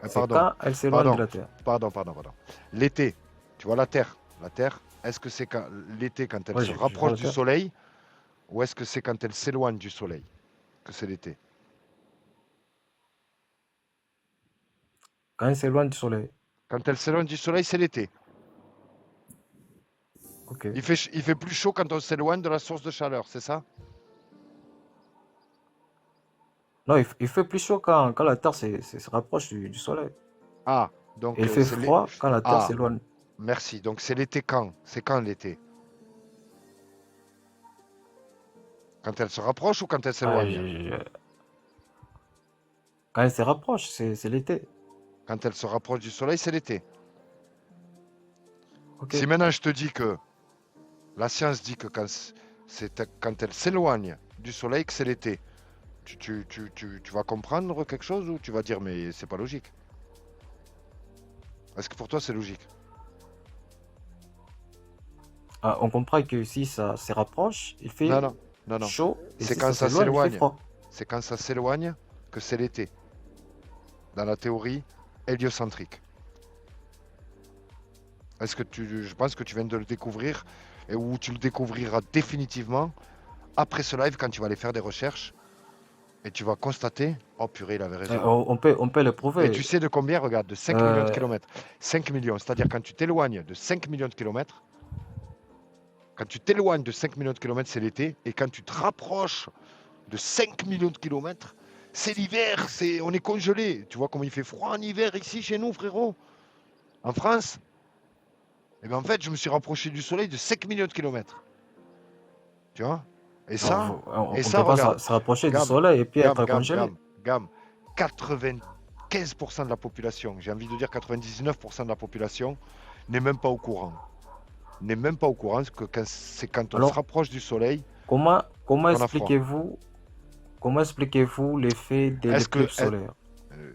C'est Pardon, quand elle s'éloigne de pardon, la Terre. pardon. L'été, tu vois la Terre, est-ce que c'est l'été quand elle Ouais, se je vois rapproche la du Terre. Soleil ou est-ce que c'est quand elle s'éloigne du Soleil que c'est l'été? Quand elle s'éloigne du Soleil. Quand elle s'éloigne du Soleil, c'est l'été. Ok. Il fait plus chaud quand on s'éloigne de la source de chaleur, c'est ça? Non, il fait plus chaud quand la Terre se rapproche du Soleil. Ah, Et donc il fait froid quand la Terre Ah, s'éloigne. merci. Donc c'est l'été quand? C'est quand l'été? Quand elle se rapproche ou quand elle Ah, s'éloigne? Quand elle se rapproche, c'est l'été. Quand elle se rapproche du Soleil, c'est l'été. Ok. Si maintenant je te dis que la science dit que quand elle s'éloigne du Soleil, que c'est l'été, tu vas comprendre quelque chose ou tu vas dire mais c'est pas logique? Est-ce que pour toi c'est logique? Ah, on comprend que si ça se rapproche, il fait Non. chaud. Et C'est si quand ça ça s'éloigne, il fait s'éloigne. froid. C'est quand ça s'éloigne que c'est l'été. Dans la théorie héliocentrique. Je pense que tu viens de le découvrir et où tu le découvriras définitivement après ce live quand tu vas aller faire des recherches et tu vas constater, oh purée, il avait raison. On peut le prouver. Et tu sais de combien, regarde, de 5 millions de kilomètres. 5 millions, c'est-à-dire quand tu t'éloignes de 5 millions de kilomètres, quand tu t'éloignes de 5 millions de kilomètres, c'est l'été, et quand tu te rapproches de 5 millions de kilomètres, c'est l'hiver, on est congelé. Tu vois comment il fait froid en hiver ici chez nous, frérot? En France? Et bien en fait, je me suis rapproché du soleil de 5 millions de kilomètres. Tu vois? Et ça, on et peut ça, pas regarde. se rapprocher du Gam, Soleil et puis être Gam, congelé. 95% de la population, j'ai envie de dire 99% de la population, n'est même pas au courant. N'est même pas au courant que c'est quand on Alors, se rapproche du soleil. Comment qu'on a froid. expliquez-vous l'effet de l'éclipse solaire?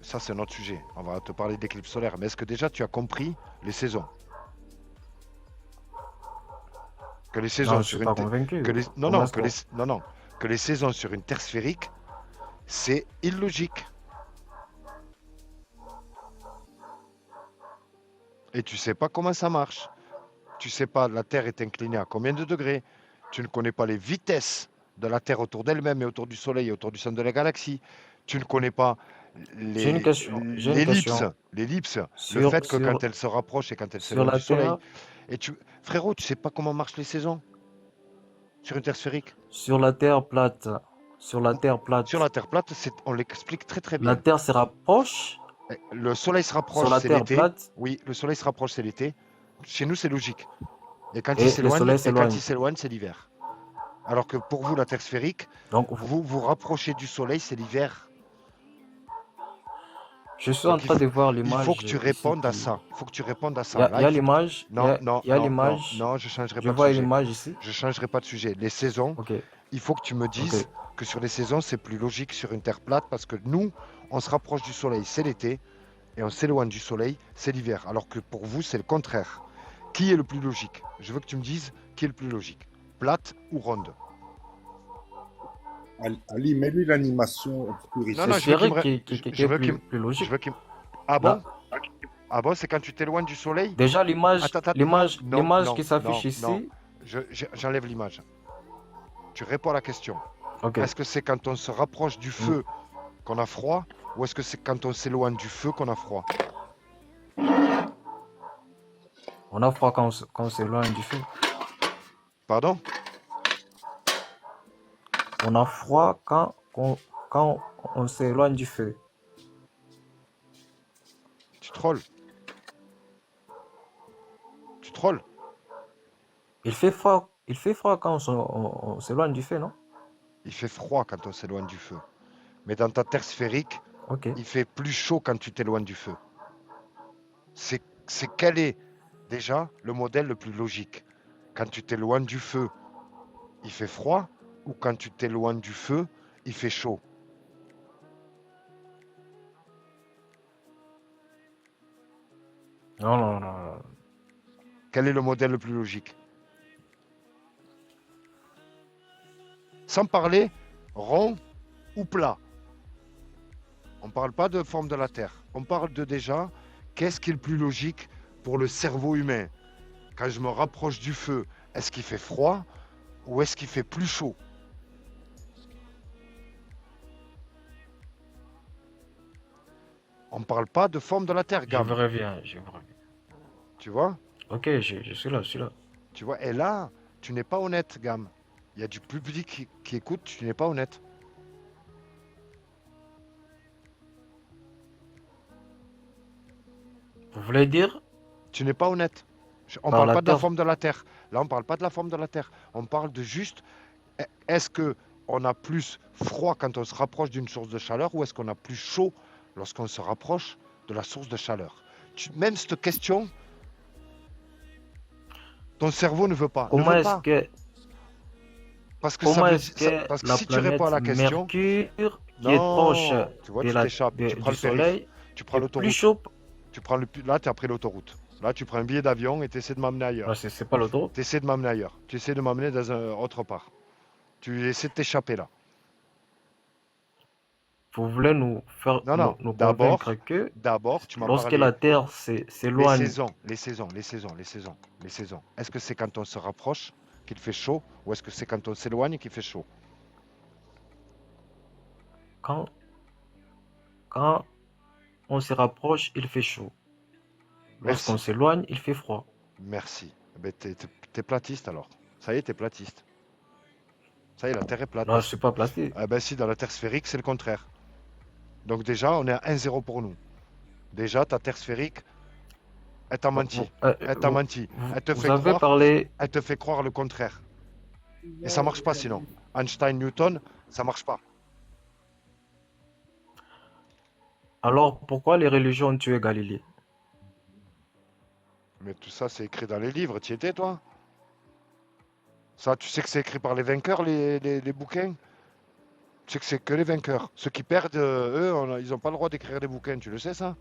Ça, c'est un autre sujet. On va te parler d'éclipse solaire. Mais est-ce que déjà tu as compris les saisons? Que les saisons Non, je sur suis pas convaincu. que les saisons sur une Terre sphérique, c'est illogique. Et tu sais pas comment ça marche. Tu sais pas la Terre est inclinée à combien de degrés. Tu ne connais pas les vitesses de la Terre autour d'elle-même et autour du Soleil et autour du centre de la galaxie. Tu ne connais pas J'ai une question. l'ellipse, le fait que quand elle se rapproche et quand elle s'éloigne du Soleil. Et frérot, tu sais pas comment marchent les saisons sur une Terre sphérique? Sur la Terre plate. Sur la Terre plate, on l'explique très très bien. La Terre se rapproche. Le Soleil se rapproche, c'est l'été. Oui, le Soleil se rapproche, c'est l'été. Chez nous, c'est logique. Et quand il s'éloigne, c'est l'hiver. Alors que pour vous, la Terre sphérique, donc vous vous rapprochez du Soleil, c'est l'hiver. Je suis en train de voir l'image. Il faut que tu répondes à ça. Il faut que tu répondes à ça. Il y a l'image. Non, je changerai pas de sujet. Je vois l'image ici. Je changerai pas de sujet. Les saisons, il faut que tu me dises que sur les saisons, c'est plus logique sur une Terre plate parce que nous, on se rapproche du Soleil, c'est l'été, et on s'éloigne du Soleil, c'est l'hiver. Alors que pour vous, c'est le contraire. Qui est le plus logique? Je veux que tu me dises qui est le plus logique. Plate ou ronde? Ali, mets-lui l'animation obscurcie. Non, je veux qu'il plus logique. Ah bon? Ah bon, c'est quand tu t'éloignes du Soleil? Déjà, l'image qui s'affiche ici. J'enlève l'image. Tu réponds à la question. Est-ce que c'est quand on se rapproche du feu qu'on a froid ou est-ce que c'est quand on s'éloigne du feu qu'on a froid? On a froid quand on s'éloigne du feu. Pardon? On a froid quand on s'éloigne du feu. Tu trolles. Tu trolles. Il fait froid quand on s'éloigne du feu, non? Il fait froid quand on s'éloigne du feu. Mais dans ta Terre sphérique, il fait plus chaud quand tu t'éloignes du feu. C'est quel est déjà le modèle le plus logique? Quand tu t'éloignes du feu, il fait froid ou quand tu t'éloignes du feu, il fait chaud? Non, non, non, non. Quel est le modèle le plus logique? Sans parler rond ou plat. On ne parle pas de forme de la Terre. On parle de déjà, qu'est-ce qui est le plus logique pour le cerveau humain? Quand je me rapproche du feu, est-ce qu'il fait froid ou est-ce qu'il fait plus chaud? On ne parle pas de forme de la Terre, Je Gam. vous reviens, je vous reviens. Tu vois? Ok, je suis là, je suis là. Tu vois? Et là, tu n'es pas honnête, Gam. Il y a du public qui écoute, tu n'es pas honnête. Vous voulez dire Tu n'es pas honnête. On ne par parle la pas de la Terre? forme de la Terre. Là, on ne parle pas de la forme de la Terre. On parle de juste, est-ce que on a plus froid quand on se rapproche d'une source de chaleur ou est-ce qu'on a plus chaud lorsqu'on se rapproche de la source de chaleur? Même cette question, ton cerveau ne veut pas. Comment est-ce que Parce que comment est-ce que parce que la si tu réponds à la planète question, Mercure, qui est proche non, tu vois, de tu la, t'échappes. de- Tu prends du le périph'. Soleil, Tu prends est plus l'autoroute. chaud? Là, tu as pris l'autoroute. Là, tu prends un billet d'avion et tu essaies de m'amener ailleurs. Non, c'est pas l'autoroute. Tu essaies de m'amener ailleurs. Tu essaies de m'amener dans un autre part. Tu essaies de t'échapper là. Vous voulez nous faire Non, non. nous convaincre que D'abord, tu m'as lorsque parlé la Terre les s'éloigne, saisons. Est-ce que c'est quand on se rapproche qu'il fait chaud ou est-ce que c'est quand on s'éloigne qu'il fait chaud? quand, quand on se rapproche, il fait chaud. Lorsqu'on Merci. s'éloigne, il fait froid. Merci. Eh ben, t'es platiste alors. Ça y est, t'es platiste. Ça y est, la Terre est plate. Non, je suis pas placé. Ah ben si, dans la Terre sphérique, c'est le contraire. Donc déjà, on est à 1-0 pour nous. Déjà, ta Terre sphérique, elle t'a menti. Elle t'a menti. Elle te Vous fait avez croire, parlé, elle te fait croire le contraire. Et ça marche pas sinon. Einstein, Newton, ça marche pas. alors pourquoi les religions ont tué Galilée? Mais tout ça, c'est écrit dans les livres. Tu y étais, toi? Ça, tu sais que c'est écrit par les vainqueurs, les bouquins? Tu sais que c'est que les vainqueurs. Ceux qui perdent, eux, ils n'ont pas le droit d'écrire des bouquins. Tu le sais, ça?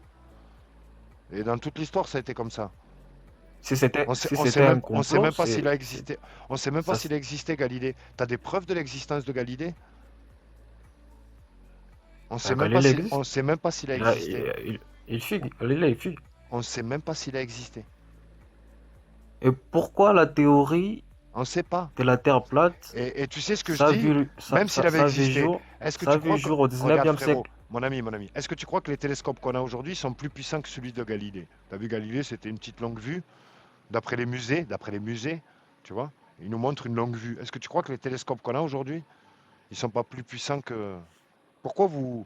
Et dans toute l'histoire, ça a été comme ça. Si c'était On sait, si on sait c'était un même, on sait complot, même pas c'est s'il a existé. On sait même pas ça, s'il a existé, Galilée. T'as des preuves de l'existence de Galilée? On sait même pas Galilée on existe. sait même pas s'il a Il, a- existé. il fit, Galilée, il fit. On sait même pas s'il a existé. Et pourquoi la théorie On sait pas. de la Terre plate, Et tu sais ce que je ça a dis? vu, Même s'il avait ça a vu existé, jour, est-ce que ça a tu vu crois que... jour au Regarde, 19e frérot, siècle. mon ami, est-ce que tu crois que les télescopes qu'on a aujourd'hui sont plus puissants que celui de Galilée? T'as vu, Galilée, c'était une petite longue vue. D'après les musées, tu vois, ils nous montrent une longue vue. Est-ce que tu crois que les télescopes qu'on a aujourd'hui, ils sont pas plus puissants que... Pourquoi vous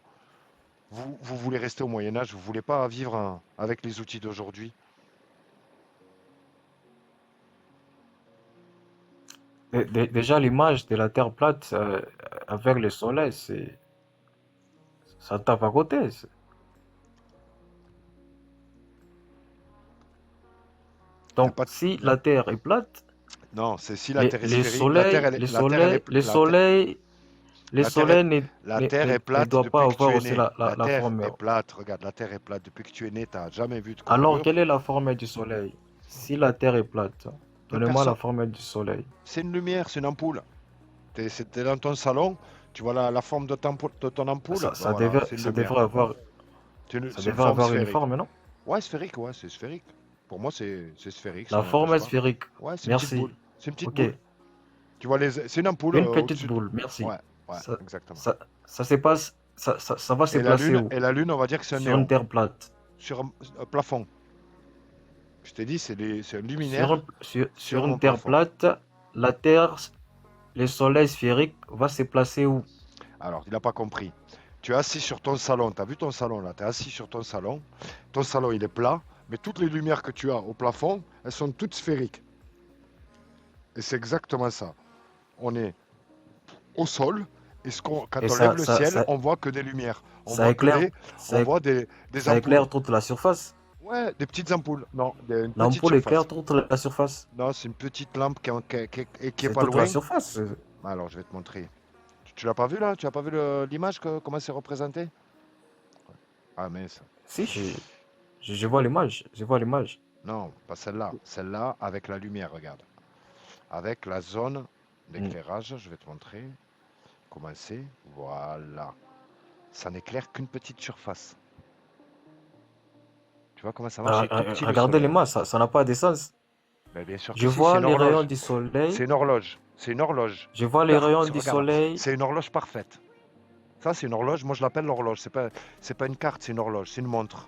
voulez rester au Moyen-Âge? Vous voulez pas vivre avec les outils d'aujourd'hui? Déjà, l'image de la Terre plate avec le soleil, ça tape à côté. Donc, pas de- si la Terre est plate, Non, c'est si la Terre est les sphérique. La Terre, elle est- les la Terre, elle est- soleils, les la Terre- soleils, les la Terre soleils la Terre est ne plate doivent depuis pas que tu avoir es aussi né. la Terre forme. est plate. Regarde, la Terre est plate depuis que tu es né. Tu n'as jamais vu de Alors, courbure. quelle est la forme du soleil? Si la Terre est plate, donnez-moi la personne. forme du soleil. C'est une lumière, c'est une ampoule. T'es dans ton salon, tu vois la forme de ton ampoule. Ça, Ben ça voilà, devrait, c'est une ça lumière. devrait avoir, C'est une, ça c'est une devrait forme avoir une sphérique. forme, non? Ouais, sphérique, ouais, c'est sphérique. Pour moi, c'est sphérique. La Ça forme n'empêche est pas. sphérique. Ouais, c'est une petite Merci. boule. C'est une petite Ok. boule. Tu vois, c'est une ampoule Une petite au-dessus. boule, merci. Ouais, Ça, exactement. ça se passe, ça va se Et la placer lune, où? on va dire que c'est un Sur une néon. Terre plate. Sur un plafond. Je t'ai dit, c'est un Sur, luminaire sur sur une un Terre plafond. plate, la Terre, le soleil sphérique va se placer où? Alors, il n'a pas compris. Tu es assis sur ton salon. Tu as vu ton salon là? Tu es assis sur ton salon. Ton salon, il est plat. Mais toutes les lumières que tu as au plafond, elles sont toutes sphériques. Et c'est exactement ça. On est au sol. Et quand Et on lève le ciel, on voit que des lumières. On ça voit éclaire, on voit des ça ampoules. éclaire toute la surface. Ouais, des petites ampoules. Non, une petite L'ampoule surface. éclaire toute la surface. Non, c'est une petite lampe qui est C'est pas toute loin. la surface. Alors, je vais te montrer. Tu l'as pas vu là? Tu as pas vu l'image, comment c'est représenté? Ah, mais ça. Si, Je vois l'image. Je vois l'image. Non, pas celle-là. Celle-là avec la lumière, regarde. Avec la zone d'éclairage, je vais te montrer comment c'est. Voilà. Ça n'éclaire qu'une petite surface. Tu vois comment ça marche? Il est tout petit, le Regardez soleil. l'image, ça n'a pas de sens. Ben, bien sûr que Je si, c'est vois une les rayons horloge. du soleil. C'est une horloge. C'est une horloge. Je vois les rayons du Regarde, soleil. c'est une horloge parfaite. Ça, c'est une horloge. Moi, je l'appelle l'horloge. C'est pas une carte, c'est une horloge. C'est une montre.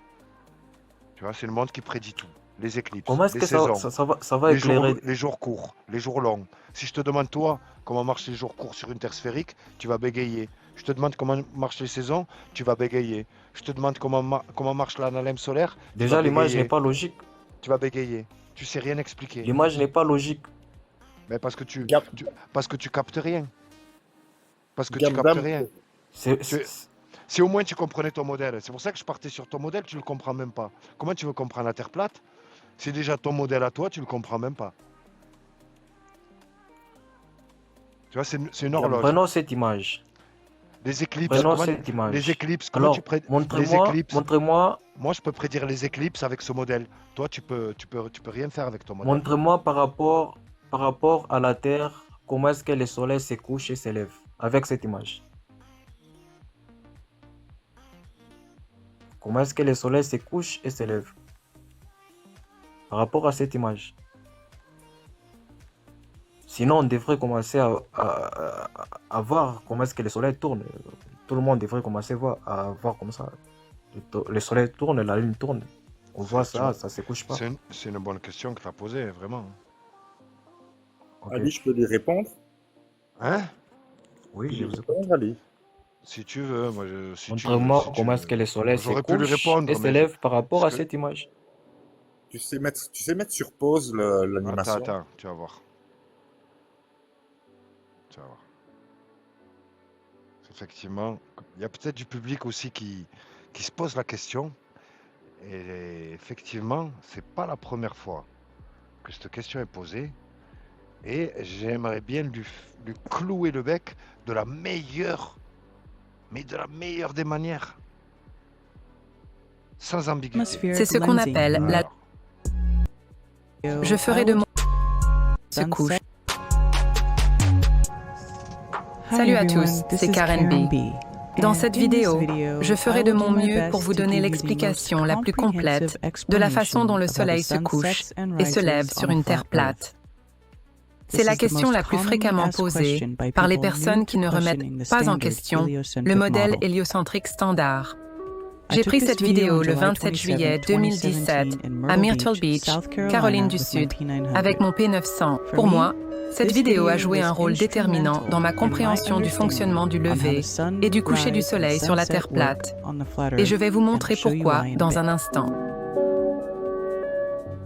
Tu vois, c'est une montre qui prédit tout. Les éclipses, Comment est-ce les que saisons, ça va éclairer? les jours courts, les jours longs. Si je te demande, toi, comment marchent les jours courts sur une Terre sphérique, tu vas bégayer. Je te demande comment marchent les saisons, tu vas bégayer. Je te demande comment marche l'analyse solaire, tu Déjà, vas l'image bégayer. n'est pas logique. Tu vas bégayer. Tu sais rien expliquer. L'image n'est pas logique. Mais parce que tu Gab- captes rien. Parce que tu Gab- captes rien. C'est- Tu- c'est- Si au moins tu comprenais ton modèle. C'est pour ça que je partais sur ton modèle, tu le comprends même pas. Comment tu veux comprendre la Terre plate? C'est déjà ton modèle à toi, tu le comprends même pas. Tu vois, c'est une horloge. Prenons cette image. Les éclipses, Prenons comment- cette image. les éclipses, comment Alors, tu prédis les montrez-moi, éclipses? montrez-moi, Moi, je peux prédire les éclipses avec ce modèle. Toi, tu peux rien faire avec ton modèle. montrez-moi par rapport à la Terre, comment est-ce que le soleil se couche et se lève avec cette image. Comment est-ce que le soleil se couche et se lève par rapport à cette image. Sinon, on devrait commencer à voir comment est-ce que le soleil tourne. Tout le monde devrait commencer à voir comme ça. Le soleil tourne, la lune tourne. On voit ça, ça se couche pas. C'est une bonne question que tu as posée, vraiment. Ok. Ali, je peux lui répondre? Hein? Oui, je vous écoute. Répondre, Ali. Si tu veux, moi je. Si tu Montre-moi veux, si tu comment veux. est-ce que le soleil se J'aurais pu lui couche répondre, et se mais lève par rapport à parce que- cette image. Tu sais mettre sur pause l'animation. Attends, tu vas voir. Tu vas voir. Effectivement, il y a peut-être du public aussi qui se pose la question. Et effectivement, c'est pas la première fois que cette question est posée. Et j'aimerais bien lui clouer le bec de la meilleure, mais de la meilleure des manières. Sans ambiguïté. C'est ce qu'on appelle la... Je ferai de mon... Se couche. Salut à tous, c'est Karen B. Dans cette vidéo, je ferai de mon mieux pour vous donner l'explication la plus complète de la façon dont le Soleil se couche et se lève sur une Terre plate. C'est la question la plus fréquemment posée par les personnes qui ne remettent pas en question le modèle héliocentrique standard. J'ai pris cette vidéo le 27 juillet 2017 à Myrtle Beach, Caroline du Sud, avec mon P900. Pour moi, cette vidéo a joué un rôle déterminant dans ma compréhension du fonctionnement du lever et du coucher du soleil sur la Terre plate. Et je vais vous montrer pourquoi dans un instant.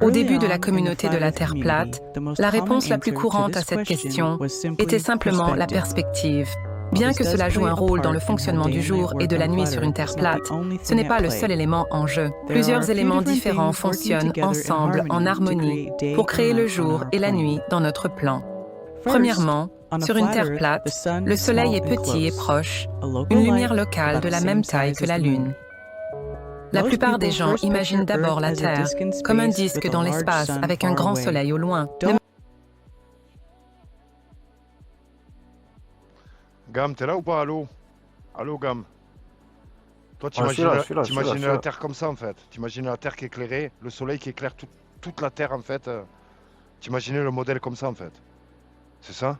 Au début de la communauté de la Terre plate, la réponse la plus courante à cette question était simplement la perspective. Bien que cela joue un rôle dans le fonctionnement du jour et de la nuit sur une Terre plate, ce n'est pas le seul élément en jeu. Plusieurs éléments différents fonctionnent ensemble en harmonie pour créer le jour et la nuit dans notre plan. Premièrement, sur une Terre plate, le Soleil est petit et proche, une lumière locale de la même taille que la Lune. La plupart des gens imaginent d'abord la Terre comme un disque dans l'espace avec un grand soleil au loin. Gam, t'es là ou pas? Allô? Allô, Gam? Toi, Ouais, je suis là, je suis là, t'imagines je suis la là. Terre comme ça, en fait. T'imagines la Terre qui est éclairée, le soleil qui éclaire toute la Terre, en fait. T'imaginais le modèle comme ça, en fait. C'est ça?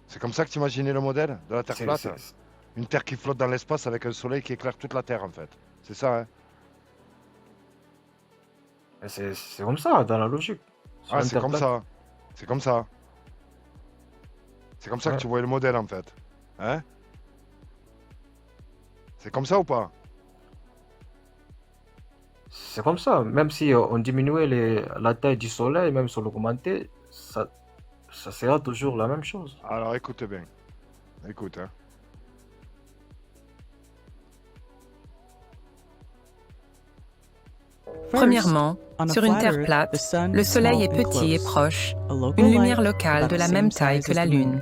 C'est comme ça que t'imaginais le modèle de la Terre plate? Une Terre qui flotte dans l'espace avec un soleil qui éclaire toute la Terre, en fait. C'est ça, hein? C'est comme ça, dans la logique. Sur Ah, une c'est Terre comme plate. ça. C'est comme ça. C'est comme ça Ouais. que tu voyais le modèle, en fait. Hein? C'est comme ça ou pas? C'est comme ça. Même si on diminuait la taille du soleil, même si on l'augmentait, ça sera toujours la même chose. Alors écoute bien. Écoute, hein. Premièrement, sur une Terre plate, le Soleil est petit et proche, une lumière locale de la même taille que la Lune.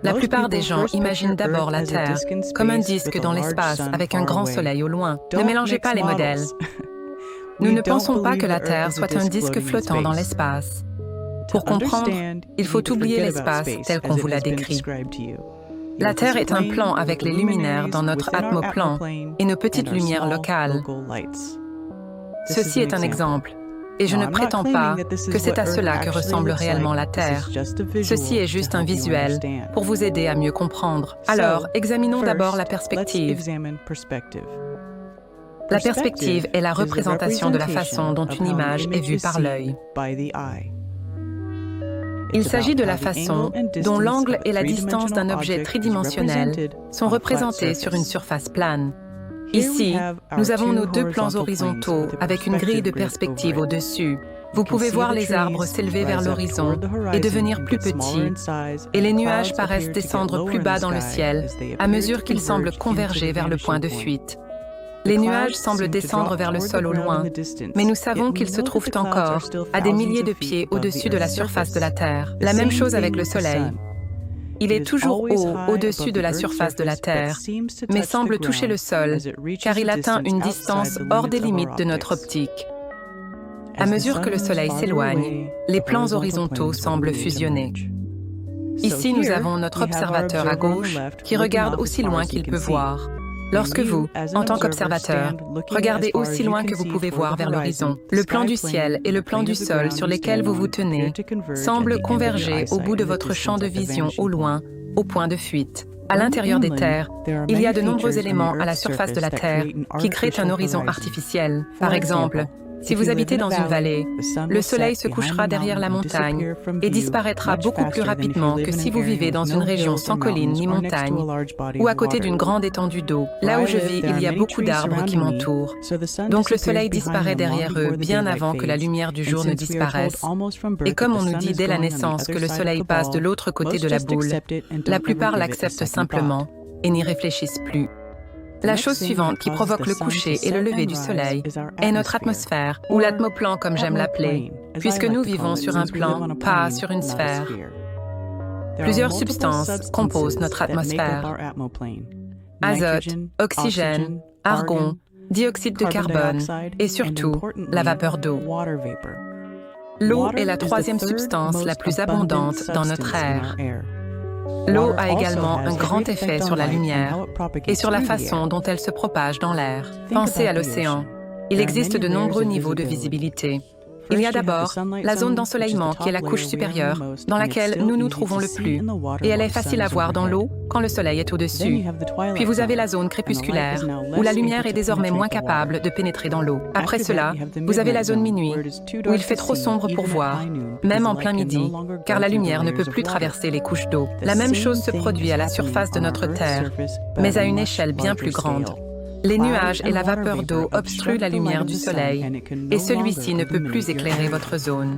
La plupart des gens imaginent d'abord la Terre comme un disque dans l'espace avec un grand soleil au loin. Ne mélangez pas les modèles. Nous ne pensons pas que la Terre soit un disque flottant dans l'espace. Pour comprendre, il faut oublier l'espace tel qu'on vous l'a décrit. La Terre est un plan avec les luminaires dans notre atmoplan et nos petites lumières locales. Ceci est un exemple, et je ne prétends pas que c'est à cela que ressemble réellement la Terre. Ceci est juste un visuel pour vous aider à mieux comprendre. Alors, examinons d'abord la perspective. La perspective est la représentation de la façon dont une image est vue par l'œil. Il s'agit de la façon dont l'angle et la distance d'un objet tridimensionnel sont représentés sur une surface plane. Ici, nous avons nos deux plans horizontaux avec une grille de perspective au-dessus. Vous pouvez voir les arbres s'élever vers l'horizon et devenir plus petits, et les nuages paraissent descendre plus bas dans le ciel à mesure qu'ils semblent converger vers le point de fuite. Les nuages semblent descendre vers le sol au loin, mais nous savons qu'ils se trouvent encore à des milliers de pieds au-dessus de la surface de la Terre. La même chose avec le Soleil. Il est toujours haut au-dessus de la surface de la Terre, mais semble toucher le sol, car il atteint une distance hors des limites de notre optique. À mesure que le Soleil s'éloigne, les plans horizontaux semblent fusionner. Ici, nous avons notre observateur à gauche qui regarde aussi loin qu'il peut voir. Lorsque vous, en tant qu'observateur, regardez aussi loin que vous pouvez voir vers l'horizon, le plan du ciel et le plan du sol sur lesquels vous vous tenez semblent converger au bout de votre champ de vision au loin, au point de fuite. À l'intérieur des terres, il y a de nombreux éléments à la surface de la Terre qui créent un horizon artificiel. Par exemple, si vous habitez dans une vallée, le soleil se couchera derrière la montagne et disparaîtra beaucoup plus rapidement que si vous vivez dans une région sans collines ni montagnes ou à côté d'une grande étendue d'eau. Là où je vis, il y a beaucoup d'arbres qui m'entourent. Donc le soleil disparaît derrière eux bien avant que la lumière du jour ne disparaisse. Et comme on nous dit dès la naissance que le soleil passe de l'autre côté de la boule, la plupart l'acceptent simplement et n'y réfléchissent plus. La chose suivante qui provoque le coucher et le lever du soleil est notre atmosphère, ou l'atmoplan comme j'aime l'appeler, puisque nous vivons sur un plan, pas sur une sphère. Plusieurs substances composent notre atmosphère. Azote, oxygène, argon, dioxyde de carbone et surtout la vapeur d'eau. L'eau est la troisième substance la plus abondante dans notre air. L'eau a également un grand effet sur la lumière et sur la façon dont elle se propage dans l'air. Pensez à l'océan. Il existe de nombreux niveaux de visibilité. Il y a d'abord la zone d'ensoleillement qui est la couche supérieure, dans laquelle nous nous trouvons le plus, et elle est facile à voir dans l'eau quand le soleil est au-dessus. Puis vous avez la zone crépusculaire, où la lumière est désormais moins capable de pénétrer dans l'eau. Après cela, vous avez la zone minuit, où il fait trop sombre pour voir, même en plein midi, car la lumière ne peut plus traverser les couches d'eau. La même chose se produit à la surface de notre Terre, mais à une échelle bien plus grande. Les nuages et la vapeur d'eau obstruent la lumière du soleil et celui-ci ne peut plus éclairer votre zone.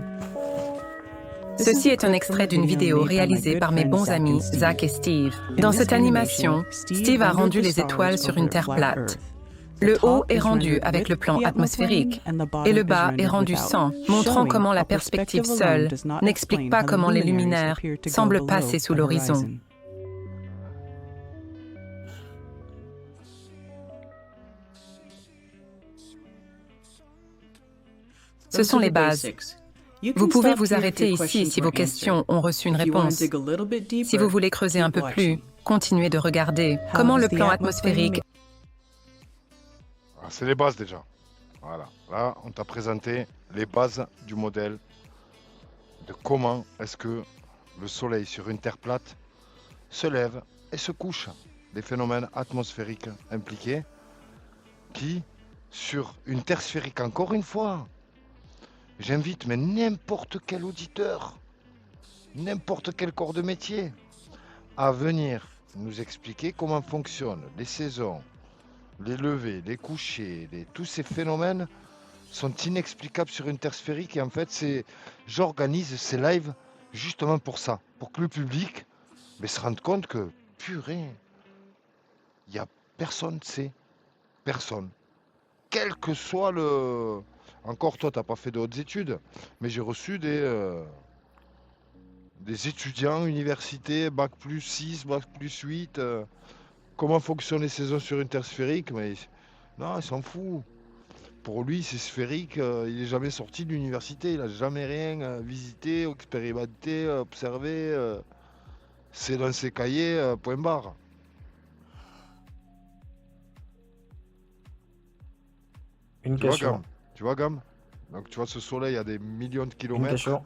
Ceci est un extrait d'une vidéo réalisée par mes bons amis Zach et Steve. Dans cette animation, Steve a rendu les étoiles sur une terre plate. Le haut est rendu avec le plan atmosphérique et le bas est rendu sans, montrant comment la perspective seule n'explique pas comment les luminaires semblent passer sous l'horizon. Ce sont les bases. Vous pouvez vous arrêter ici si vos questions ont reçu une réponse. Si vous voulez creuser un peu plus, continuez de regarder comment le plan atmosphérique... C'est les bases déjà. Voilà. Là, on t'a présenté les bases du modèle de comment est-ce que le soleil sur une terre plate se lève et se couche. Des phénomènes atmosphériques impliqués qui, sur une terre sphérique, encore une fois, j'invite mais n'importe quel auditeur, n'importe quel corps de métier, à venir nous expliquer comment fonctionnent les saisons, les levées, les couchers, tous ces phénomènes sont inexplicables sur une terre sphérique. Et en fait, j'organise ces lives justement pour ça, pour que le public se rende compte que, purée, il n'y a personne, personne. Quel que soit le... Encore toi, tu n'as pas fait de hautes études, mais j'ai reçu des Des étudiants, université, bac plus 6, bac plus 8. Comment fonctionnent les saisons sur une Terre sphérique? Mais non, il s'en fout. Pour lui, c'est sphérique. Il n'est jamais sorti de l'université. Il n'a jamais rien visité, expérimenté, observé. C'est dans ses cahiers, point barre. Une Tu vois, question. Gam? Tu vois, Gam? Donc, tu vois, ce soleil a des millions de Une kilomètres. question.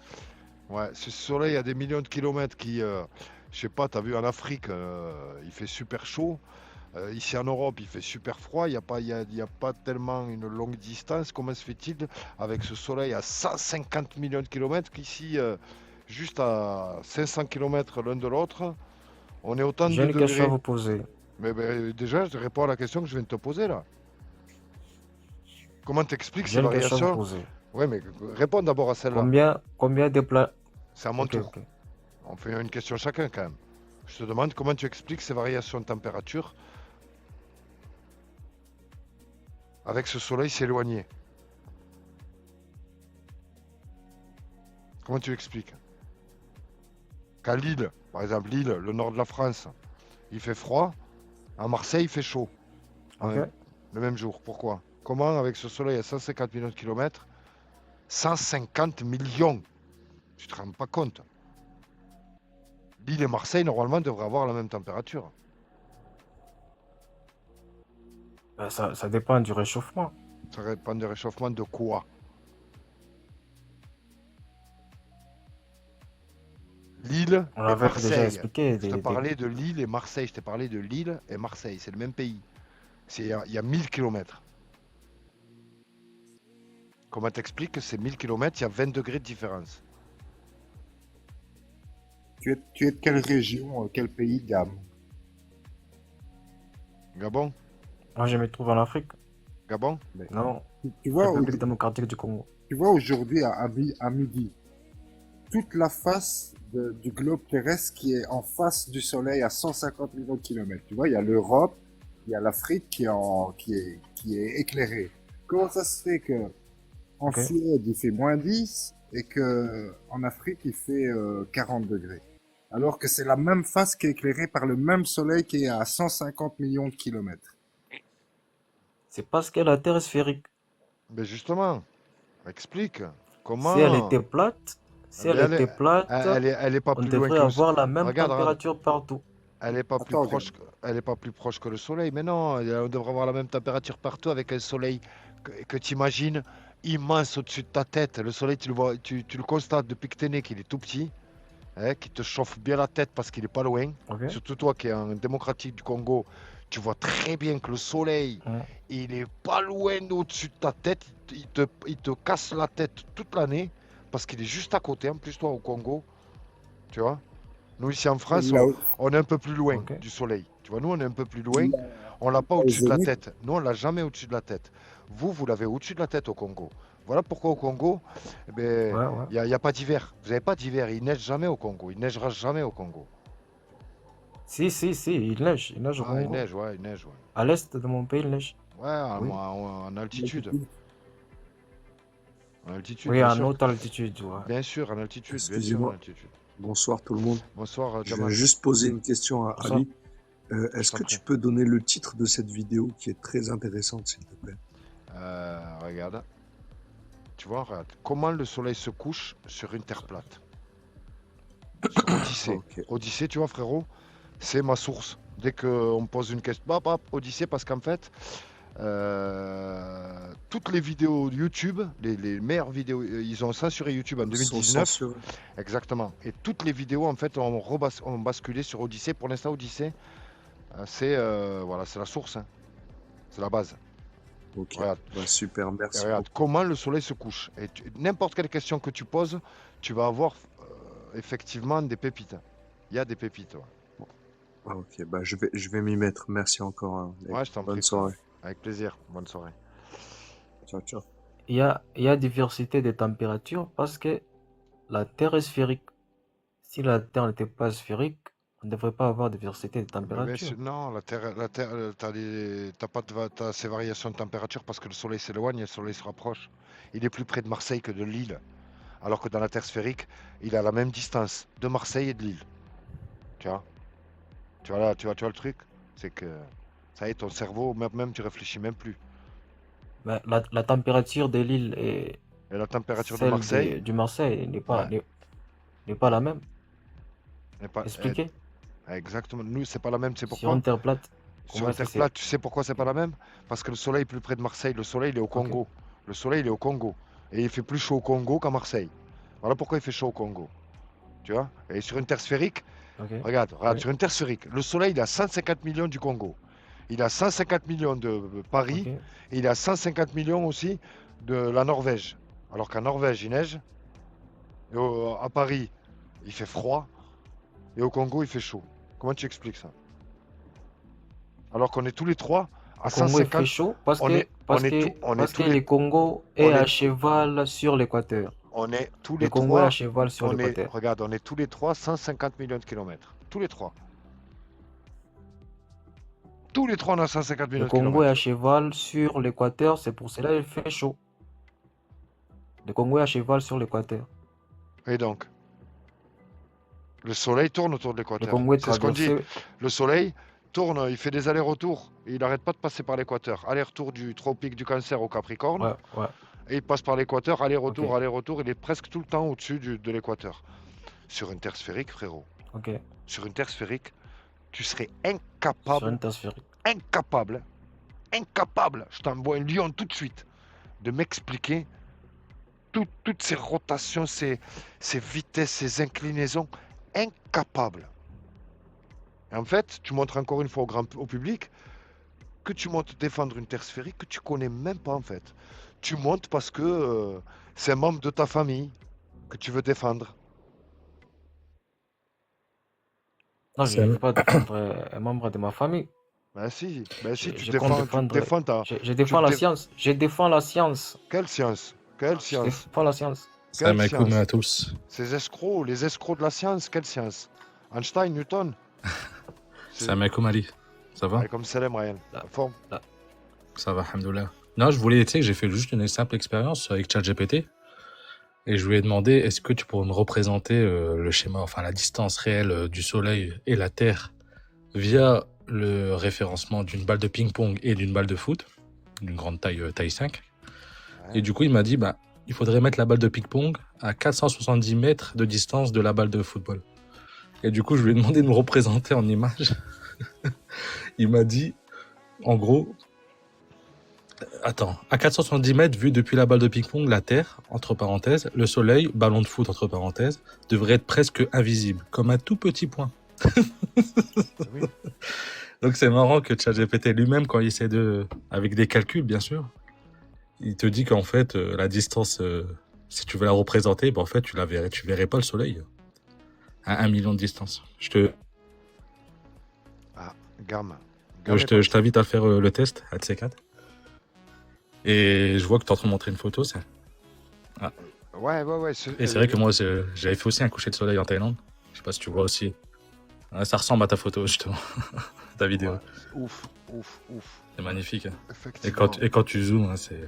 Ouais, ce soleil a des millions de kilomètres qui, je sais pas, t'as vu en Afrique, il fait super chaud. Ici en Europe, il fait super froid. Il y a pas tellement une longue distance. Comment se fait-il avec ce soleil à 150 millions de kilomètres qu'ici, juste à 500 kilomètres l'un de l'autre, on est autant J'ai de une question à degrés? vous poser. Mais déjà, je réponds à la question que je viens de te poser là. Comment t'expliques J'ai ces une question à vous variations? poser. Ouais, mais réponds d'abord à celle-là. Combien de plats... C'est à mon Ok, tour. ok. On fait une question chacun quand même. Je te demande comment tu expliques ces variations de température avec ce soleil s'éloigner. Comment tu expliques? Qu'à Lille, par exemple, Lille, le nord de la France, il fait froid. À Marseille, il fait chaud. Ok. Le même jour. Pourquoi? Comment, avec ce soleil à 150 millions de kilomètres, 150 millions, tu te rends pas compte? Lille et Marseille, normalement, devraient avoir la même température. Ben, ça dépend du réchauffement. Ça dépend du réchauffement de quoi? Lille On et avait déjà Marseille. expliqué. Je te parlais de Lille et Marseille. Je t'ai parlé de Lille et Marseille. C'est le même pays. Il y a 1000 km. Comment t'expliques que ces 1000 km, il y a 20 degrés de différence? Tu es de quelle région, quel pays, Gam? Gabon? Moi, je me trouve en Afrique. Gabon? Non. Tu vois, République démocratique du Congo. tu vois aujourd'hui à midi, toute la face du globe terrestre qui est en face du Soleil à 150 millions de kilomètres. Tu vois, il y a l'Europe, il y a l'Afrique qui est éclairée. Comment ça se fait que en Ok. Suède il fait -10 et que en Afrique il fait 40 degrés? Alors que c'est la même face qui est éclairée par le même Soleil qui est à 150 millions de kilomètres. C'est parce que la Terre est sphérique. Mais justement, explique. Si elle Comment? était plate, Mais elle est pas on plus loin devrait que le avoir la même Regarde, température partout. elle est pas plus Attends, proche, elle est pas plus proche que le soleil. Mais non, on devrait avoir la même température partout avec un soleil que tu imagines immense au-dessus de ta tête. Le soleil, tu le vois, tu le constates depuis que tu es né qu'il est tout petit, hein, qui te chauffe bien la tête parce qu'il est pas loin. Ok. Surtout toi qui es en démocratique du Congo, tu vois très bien que le soleil, il est pas loin au-dessus de ta tête. Il te casse la tête toute l'année parce qu'il est juste à côté. En plus, toi, au Congo, tu vois. Nous, ici en France, Là, on est un peu plus loin Ok. du soleil. Tu vois, nous, on est un peu plus loin. là, On l'a pas au au-dessus de la zénith, tête. Nous, on l'a jamais au-dessus de la tête. Vous l'avez au-dessus de la tête au Congo. Voilà pourquoi au Congo, eh ben, Ouais, ouais. y a pas d'hiver. Vous n'avez pas d'hiver. Il neige jamais au Congo. Il neigera jamais au Congo. Si, il neige. Il neige au Ah, il Congo. neige, ouais, il neige, ouais. À l'est de mon pays, il neige. Ouais, Oui. en altitude. En altitude, Oui, bien en sûr. haute altitude, ouais. Bien sûr, en altitude. Bien sûr, en Excusez-moi. altitude. Bonsoir tout le monde. Bonsoir, Je Jamal. vais juste poser une question à Bonsoir. Ali. Est-ce t'en que prie. tu peux donner le titre de cette vidéo qui est très intéressante, s'il te plaît? Regarde. Tu vois, regarde. Comment le soleil se couche sur une terre plate. Sur Odyssée. Ok. Odyssée, tu vois, frérot, c'est ma source. Dès qu'on me pose une question, bap, Odyssée, parce qu'en fait, toutes les vidéos YouTube, les meilleures vidéos, ils ont censuré YouTube en Sont 2019. censurés. Exactement. Et toutes les vidéos, en fait, ont basculé sur Odyssée. Pour l'instant, Odyssée, c'est voilà, c'est la source. Hein. C'est la base. Ok. Regarde. Bah, super, Et merci regarde, beaucoup. comment le soleil se couche. Et n'importe quelle question que tu poses, tu vas avoir effectivement des pépites. Il y a des pépites. Ouais, Ah, ok, bah, je vais m'y mettre. Merci encore, hein, mec. Ouais, je t'en Bonne prie, frère. soirée. Avec plaisir. Bonne soirée. Ciao, ciao. Il y a diversité de températures parce que la Terre est sphérique. Si la Terre n'était pas sphérique, on ne devrait pas avoir de diversité de Mais bien températures. sûr, non, la Terre, t'as pas t'as ces variations de température parce que le soleil s'éloigne et le soleil se rapproche. Il est plus près de Marseille que de Lille. Alors que dans la Terre sphérique, il a la même distance de Marseille et de Lille. Tu vois? Tu vois là, tu vois le truc? C'est que ça y est, ton cerveau, même tu réfléchis même plus. Mais la température de l'île et Et la température de celle Marseille, du Marseille n'est pas, ouais, n'est pas la même. n'est pas, Expliquez. exactement. Nous, c'est pas la même. C'est Sur pourquoi? une terre plate, Sur comment une est-ce que terre c'est? plate, tu sais pourquoi c'est pas la même? Parce que le soleil est plus près de Marseille. Le soleil, il est au Ok, Congo. Le soleil, il est au Congo. Et il fait plus chaud au Congo qu'à Marseille. Voilà pourquoi il fait chaud au Congo. Tu vois? Et sur une terre sphérique, ok, regarde, oui, sur une terre sphérique, le soleil, il a 150 millions du Congo. Il a 150 millions de Paris. ok. Et il a 150 millions aussi de la Norvège. Alors qu'à Norvège, il neige. Et à Paris, il fait froid. Et au Congo, il fait chaud. Comment tu expliques ça? Alors qu'on est tous les trois à Au Congo, il fait 150. chaud parce On que, est, on parce est, que, on est parce que tous les, le Congo est on à est, cheval sur l'équateur. on est tous Le les Congo est à trois. cheval sur l'équateur. Regarde, on est tous les trois 150 millions de kilomètres. Tous les trois. Tous les trois, on a 150 Le millions de Congo est à kilomètres. cheval sur l'équateur, c'est pour cela qu'il fait chaud. Le Congo est à cheval sur l'équateur. Et donc, le soleil tourne autour de Le l'équateur. Congo est C'est ce qu'on dit. traversé. Le soleil tourne, il fait des allers-retours. Et il n'arrête pas de passer par l'équateur. Aller-retour du tropique du Cancer au Capricorne. Ouais, ouais, Et il passe par l'équateur, ok, aller-retour, aller-retour. Il est presque tout le temps au-dessus de l'équateur. Sur une terre sphérique, frérot. ok. Sur une terre sphérique, tu serais Sur incapable, une terre sphérique. incapable, incapable, je t'envoie un lion tout de suite, de m'expliquer toutes ces rotations, ces vitesses, ces inclinaisons. Incapable. Et en fait, tu montres encore une fois au public que tu montes défendre une terre sphérique que tu connais même pas en fait. Tu montes parce que c'est un membre de ta famille que tu veux défendre. Non, je ne veux pas défendre un membre de ma famille. Ben si, tu Je compte défendre. défends ta. Je défends la science. Je défends la science. Quelle science? Quelle Je science? défends la science. Quelle Salam alaikum science? à tous. Ces escrocs, les escrocs de la science, quelle science? Einstein, Newton? Salam alaikum Ali. Ça va? Comme Salem Ryan. La forme. Ça va, alhamdoulilah. Non, je voulais, tu sais, que j'ai fait juste une simple expérience avec ChatGPT. Et je lui ai demandé, est-ce que tu pourrais me représenter le schéma, enfin la distance réelle du Soleil et la Terre via le référencement d'une balle de ping-pong et d'une balle de foot, d'une grande taille, taille 5. Ouais. Et du coup, il m'a dit, bah, il faudrait mettre la balle de ping-pong à 470 mètres de distance de la balle de football. Et du coup, je lui ai demandé de me représenter en image. Il m'a dit, en gros, attends, à 470 mètres, vu depuis la balle de ping-pong, la Terre, entre parenthèses, le Soleil, ballon de foot, entre parenthèses, devrait être presque invisible, comme un tout petit point. Oui. Donc c'est marrant que ChatGPT lui-même, quand il essaie de, avec des calculs bien sûr, il te dit qu'en fait la distance, si tu veux la représenter, ben, en fait tu verrais pas le Soleil à 1 million de distance. Ah, gamme. Je t'invite à faire le test, à de ces 4. Et je vois que tu es en train de montrer une photo, c'est. Ah. Ouais. Et c'est vrai que moi j'avais fait aussi un coucher de soleil en Thaïlande. Je sais pas si tu vois aussi. Ouais, ça ressemble à ta photo justement, ta vidéo. Ouais. Ouf. C'est magnifique. Hein. Effectivement. Et quand tu zoomes, hein, c'est.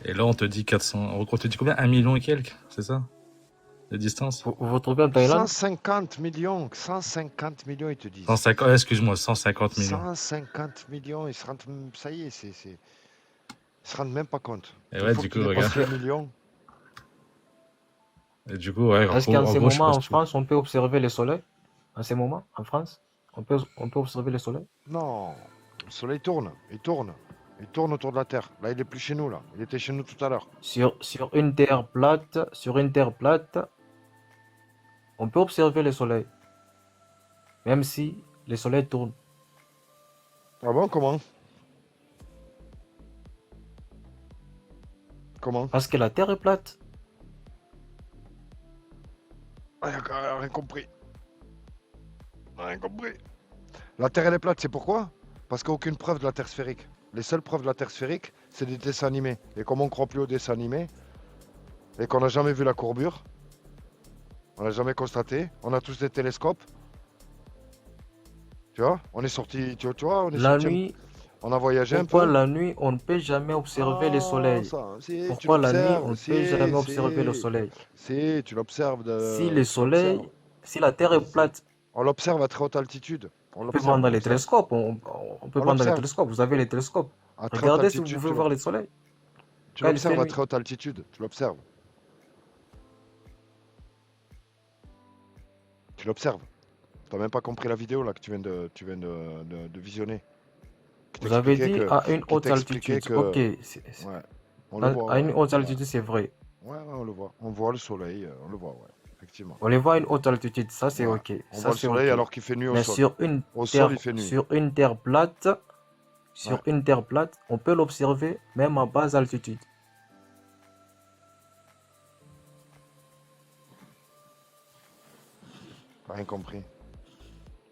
Et là on te dit 400. On te dit combien? 1 million et quelques, c'est ça? De distance? Vous trouvez en Thaïlande? 150 millions, ils te disent. 150, excuse-moi, 150 millions. 150 millions, ils se rendent, ça y est, ils se rendent même pas compte. Et ouais, du coup, regarde. Millions. Et du coup, ouais. Est-ce qu'en ces moments, en France, on peut observer le soleil? En ces moments, en France, on peut observer le soleil? Non, le soleil tourne, il tourne autour de la Terre. Là, il est plus chez nous, là. Il était chez nous tout à l'heure. Sur une terre plate, on peut observer le soleil. Même si le soleil tourne. Ah bon, comment? Comment? Parce que la terre est plate. Rien compris. Rien compris. La Terre, elle est plate, c'est pourquoi? Parce qu'il n'y a aucune preuve de la Terre sphérique. Les seules preuves de la Terre sphérique, c'est des dessins animés. Et comme on ne croit plus aux dessins animés, et qu'on n'a jamais vu la courbure, on n'a jamais constaté, on a tous des télescopes. Tu vois? On est sorti, tu vois, on est La sorti. nuit, On a voyagé un Pourquoi peu. la nuit, on ne peut jamais observer le Ah, soleil? ça, si, tu Pourquoi la nuit, on l'observes, ne peut jamais si, observer le si, soleil? si, tu l'observes, Si le tu l'observes. soleil, si la Terre est plate, On l'observe à très haute altitude. On on peut l'observe, prendre on les l'observe. télescopes. On peut On prendre les l'observe. télescopes. Vous avez les télescopes. À très haute Regardez si vous altitude, pouvez voir le soleil tu quand il fait l'observes à nuit. très haute altitude. Tu l'observes. Tu l'observes. Tu n'as même pas compris la vidéo là que tu viens de visionner. Qui Vous avez t'expliquait dit que, à une qui haute t'expliquait altitude. que, Ok. ouais, on le voit, À une ouais, haute ouais, altitude, c'est vrai. ouais, on le voit. On voit le soleil, on le voit, ouais, effectivement. On les voit à une haute altitude. Ça, c'est Ouais. ok. On Ça, voit le c'est soleil ok. alors qu'il fait nuit au Mais sol. sur une Au sol, terre, il fait nuit. sur une terre plate, sur Ouais. une terre plate, on peut l'observer même à basse altitude. T'as rien compris.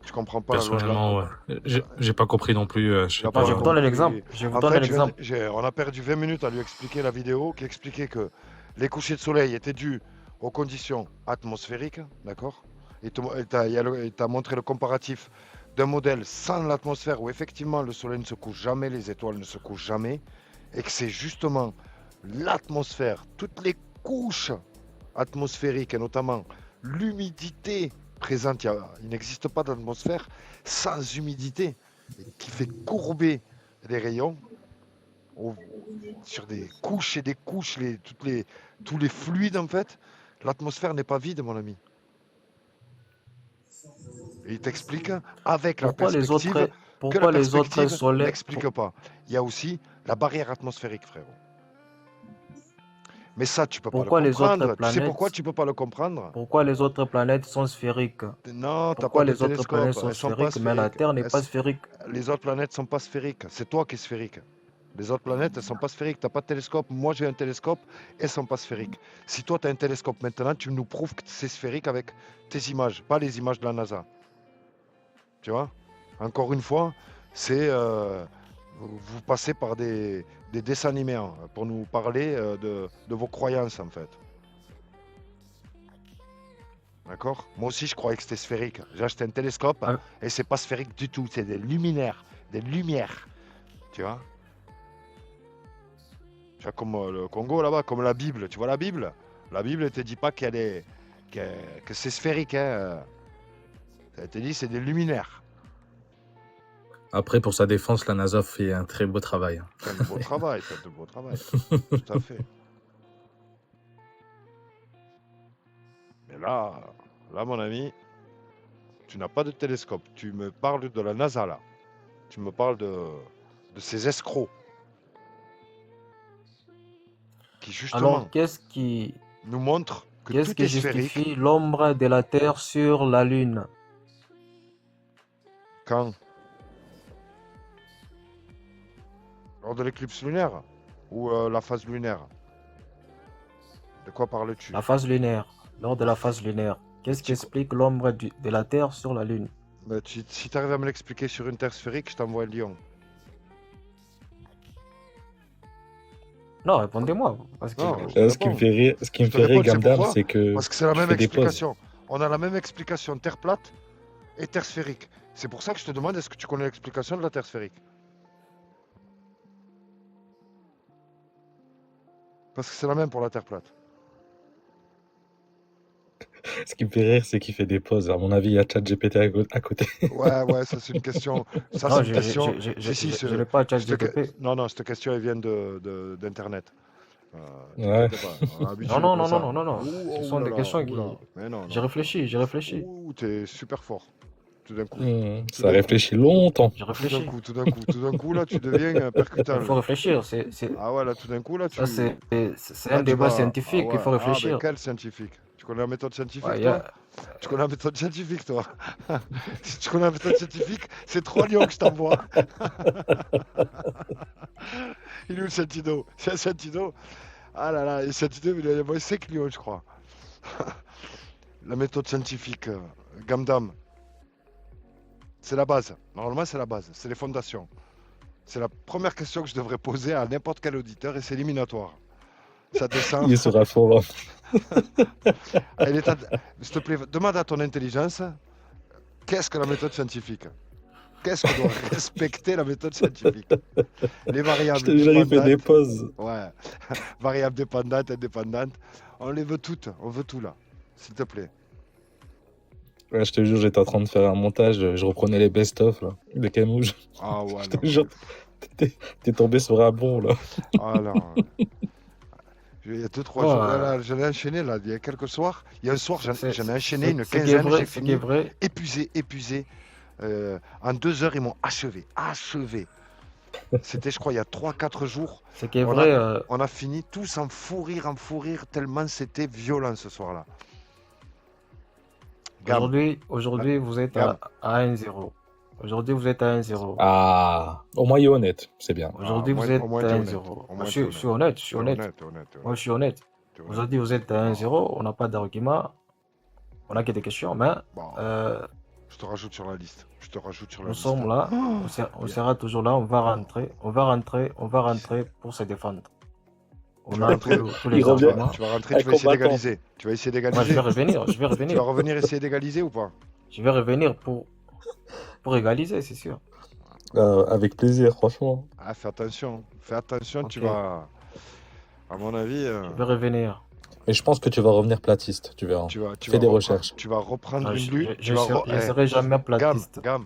Tu comprends pas la loi de la... Personnellement, ouais. J'ai pas compris non plus. Je sais Tu n'as pas. pas Je vous compris. donne l'exemple. Je vous En donne fait, l'exemple. on a perdu 20 minutes à lui expliquer la vidéo qui expliquait que les couchers de soleil étaient dus aux conditions atmosphériques, d'accord? Et il t'a montré le comparatif d'un modèle sans l'atmosphère où effectivement le soleil ne se couche jamais, les étoiles ne se couchent jamais, et que c'est justement l'atmosphère, toutes les couches atmosphériques et notamment l'humidité présente, il n'existe pas d'atmosphère sans humidité, et qui fait courber les rayons sur des couches et des couches, tous les fluides en fait. L'atmosphère n'est pas vide, mon ami. Et il t'explique avec la Pourquoi les perspective autres, que la pourquoi les autres perspective soleils, n'explique pas. Il y a aussi la barrière atmosphérique, frérot. Mais ça, tu peux pas le pourquoi les autres comprendre. Tu sais pourquoi planètes, tu peux pas le comprendre? pourquoi les autres planètes sont sphériques? Non, t'as Pourquoi pas de les autres télescope. planètes sont Elles sont pas sphériques, mais la sphériques. Terre n'est pas sphérique? Les autres planètes sont pas sphériques. C'est toi qui es sphérique. Les autres planètes, elles sont pas sphériques. T'as pas de télescope. Moi, j'ai un télescope. Elles sont pas sphériques. Si toi, tu as un télescope maintenant, tu nous prouves que c'est sphérique avec tes images, pas les images de la NASA. Tu vois? Encore une fois, c'est vous passez par des dessins animés hein, pour nous parler de vos croyances en fait. D'accord? Moi aussi, je croyais que c'était sphérique. J'ai acheté un télescope Ah, et c'est pas sphérique du tout. C'est des luminaires, des lumières. Tu vois? Tu vois, comme le Congo là-bas, comme la Bible. Tu vois la Bible? La Bible ne te dit pas que c'est sphérique. Hein. Elle te dit c'est des luminaires. Après, pour sa défense, la NASA fait un très beau travail. Fait de beau travail, fait de beau travail. Tout à fait. Mais là, mon ami, tu n'as pas de télescope. Tu me parles de la NASA là. Tu me parles de ces escrocs qui justement alors, qu'est-ce qui nous montrent que tout est sphérique. justifie l'ombre de la Terre sur la Lune? Quand? Lors de l'éclipse lunaire ou la phase lunaire? De quoi parles-tu? La phase lunaire. Lors de la phase lunaire, qu'est-ce qui explique l'ombre de la Terre sur la Lune? Bah, si tu arrives à me l'expliquer sur une Terre sphérique, je t'envoie un lion. Non, répondez-moi. Parce que Non, Ce qui me fait rire, je te réponds, tu sais Gamdam, pourquoi? c'est que Parce que c'est la tu même fais des pauses. explication. On a la même explication Terre plate et Terre sphérique. C'est pour ça que je te demande, est-ce que tu connais l'explication de la Terre sphérique? Parce que c'est la même pour la Terre plate. Ce qui me fait rire, c'est qu'il fait des pauses. À mon avis, il y a ChatGPT à côté. Ouais, ça c'est une question. Ça non, c'est une question. je n'ai pas à ChatGPT. Non, cette question elle vient d'internet. Ouais. T'inquiète pas, on a l'habitude Non, de non, ça. non, non, non. Ouh, Ce sont là des là, questions qui. ouh là. Mais non, J'ai réfléchi, j'ai réfléchi. Ouh, t'es super fort. Tout d'un coup. Ça réfléchit longtemps. J'ai réfléchi. Tout d'un coup, là, tu deviens percutant. Il faut réfléchir. Ah ouais, là, tout d'un coup, là, tu. Ça, c'est Là, un tu débat vas- scientifique, ah il faut ouais. réfléchir. Ah, mais quel scientifique? Tu connais la méthode scientifique, Ouais, toi? Tu connais la méthode scientifique, toi? Si tu connais la méthode scientifique, c'est 3 lions que je t'envoie. Il est où le Sentido? C'est un Sentido? Ah là là, le Sentido, il a envoyé 5 lions, je crois. La méthode scientifique, Gamdam, c'est la base. Normalement, c'est la base, c'est les fondations. C'est la première question que je devrais poser à n'importe quel auditeur et c'est éliminatoire. Ça descend. Il sera fort. S'il te plaît, demande à ton intelligence, qu'est-ce que la méthode scientifique? Qu'est-ce qu'on doit respecter la méthode scientifique? Les Je variables te jure, il fait des dépendantes, pauses. ouais, variables dépendantes, indépendantes, on les veut toutes, on veut tout là, s'il te plaît. Ouais, je te jure, j'étais en train de faire un montage, je reprenais les best-of là, de Camouche. Ah ouais, Je te non. jure, t'es tombé sur un bon là. Ah non. Il y a 2-3 Oh, jours, là, j'en ai enchaîné là, il y a quelques soirs. Il y a un soir, j'en ai enchaîné une ce qui est quinzaine, vrai, j'ai ce qui fini est vrai, épuisé. En 2 heures, ils m'ont achevé. C'était, je crois, il y a 3-4 jours. ce qui est On vrai, a, on a fini tous en fou rire, tellement c'était violent ce soir-là. Gam, aujourd'hui, vous êtes Gam. à 1-0. Aujourd'hui, vous êtes à 1-0. Ah, au moins il est honnête, c'est bien. Aujourd'hui, au vous moins, êtes au moins à t'es honnête. 1-0. Au moins Je t'es suis honnête, je suis T'es honnête. honnête, t'es honnête, t'es Moi, honnête. je suis honnête. T'es honnête. Aujourd'hui, vous êtes à 1-0. On n'a pas d'argument. On a que des questions, mais Bon, je te rajoute sur la liste. Je te rajoute sur la nous liste. sommes là. Oh, On il y a- sera toujours là. On va rentrer pour se défendre. Tu On vas a rentrer, tous Il les revient arguments. tu vas rentrer, un tu vas essayer combattant. d'égaliser. Tu vas essayer Moi, je d'égaliser. vais revenir. Je vais Tu vas revenir. revenir essayer d'égaliser ou pas? Je vais revenir pour égaliser, c'est sûr. Avec plaisir, franchement. Ah, fais attention. Fais attention, tu Ok. vas. À mon avis, Je vais revenir. Et je pense que tu vas revenir platiste, tu verras. tu Fais vas des reprendre, recherches. tu vas reprendre Ah, une lutte. je serai jamais platiste. Gam.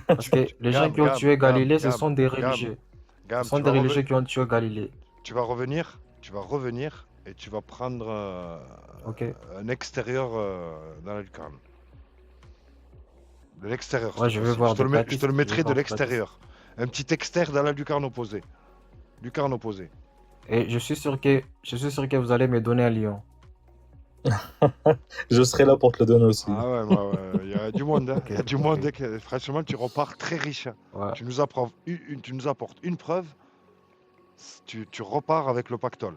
Parce que les gens qui ont tué Galilée, ce sont des religieux. Gam, Ce sont des religieux qui ont tué Galilée. tu vas revenir et tu vas prendre Ok. un extérieur dans la lucarne. De l'extérieur. Ouais, cette je vais fois-ci. voir Je te le des mets- platistes, je te le je vais mettrai de voir des l'extérieur. Un petit externe dans la lucarne opposée. Lucarne opposée. Et je suis sûr que vous allez me donner un lion. Je serai là pour te le donner aussi. Ah ouais, il y a du monde. Hein. Ok, Il y a du ok. monde. Franchement, tu repars très riche. Ouais. Tu nous apportes une preuve. Tu repars avec le pactole.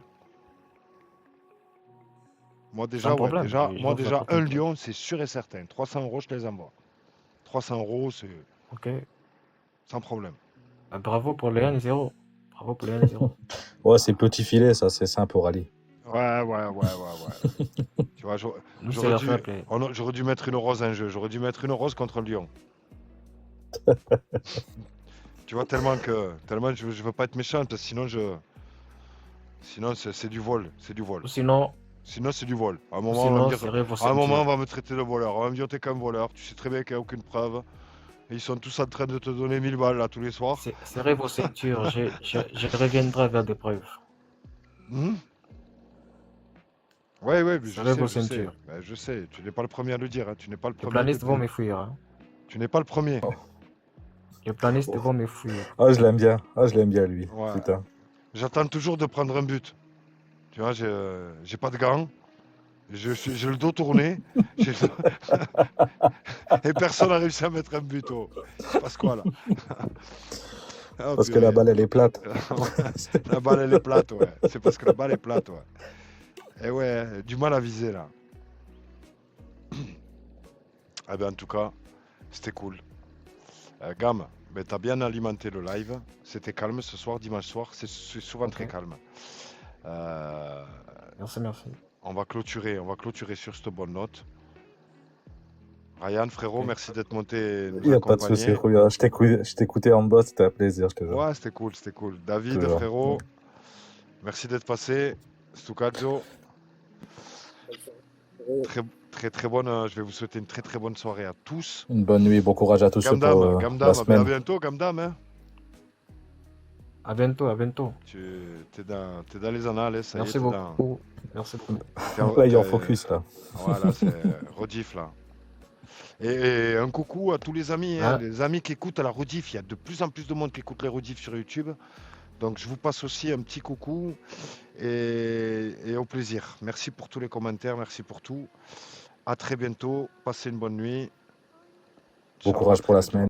Moi déjà, Sans problème, je moi vais déjà faire un confiance. lion, c'est sûr et certain. 300 euros, je te les envoie. 300 euros, c'est Ok. sans problème. Bravo pour les 1-0. Bravo pour les 1-0. Ouais, c'est petit filet, ça, c'est simple au rallye. Ouais. Tu vois, Nous, c'est j'aurais la dû, fair play. j'aurais dû mettre une rose en jeu. J'aurais dû mettre une rose contre le lion. Tu vois, tellement je veux pas être méchant, parce que sinon c'est du vol. C'est du vol. Ou sinon, Sinon, c'est du vol. À un moment, sinon, on va me dire, serrez vos à un moment, on ceintures. va me traiter de voleur. On va me dire, t'es qu'un voleur. Tu sais très bien qu'il n'y a aucune preuve. Et ils sont tous en train de te donner 1000 balles là tous les soirs. Serrez vos ceintures. Je reviendrai avec des preuves. Ouais, mais je Serrez sais, vos je sais. ceintures. Ben, je sais. Tu n'es pas le premier à le dire. Hein. Tu n'es pas le Les premier. planistes vont me fuir. Hein. Tu n'es pas le premier. Les planistes vont me fuir. Ah, je l'aime bien. Ah, je l'aime bien, lui. Ouais. Putain. J'attends toujours de prendre un but. Tu vois, j'ai pas de gants. J'ai le dos tourné. Et personne n'a réussi à mettre un but. Oh. Ça passe quoi là? Ah, Parce que la balle, elle est plate. La balle, elle est plate, ouais. C'est parce que la balle est plate, ouais. Et ouais, du mal à viser là. Ah ben en tout cas, c'était cool. Gam, ben, t'as bien alimenté le live. C'était calme ce soir, dimanche soir. C'est souvent très calme. Merci. On va clôturer sur cette bonne note. Ryan, frérot, merci d'être monté. Il n'y a pas de souci, Rouya. Je t'écoutais en bas, c'était un plaisir, je te jure. Ouais, c'était cool. David, Toujours. frérot, merci d'être passé. Stucazzo. Très bonne. Je vais vous souhaiter une très bonne soirée à tous. Une bonne nuit, bon courage à tous ceux pour la Gamdam, semaine. à bientôt, Gamdam. Hein. À bientôt. T'es dans les annales, ça Merci y est. beaucoup. Merci beaucoup. Là, il est en focus, là. Voilà, c'est rediff, là. Et un coucou à tous les amis, hein, les amis qui écoutent à la rediff. Il y a de plus en plus de monde qui écoute les rediffs sur YouTube. Donc, je vous passe aussi un petit coucou et au plaisir. Merci pour tous les commentaires, merci pour tout. À très bientôt. Passez une bonne nuit. Bon courage pour la semaine.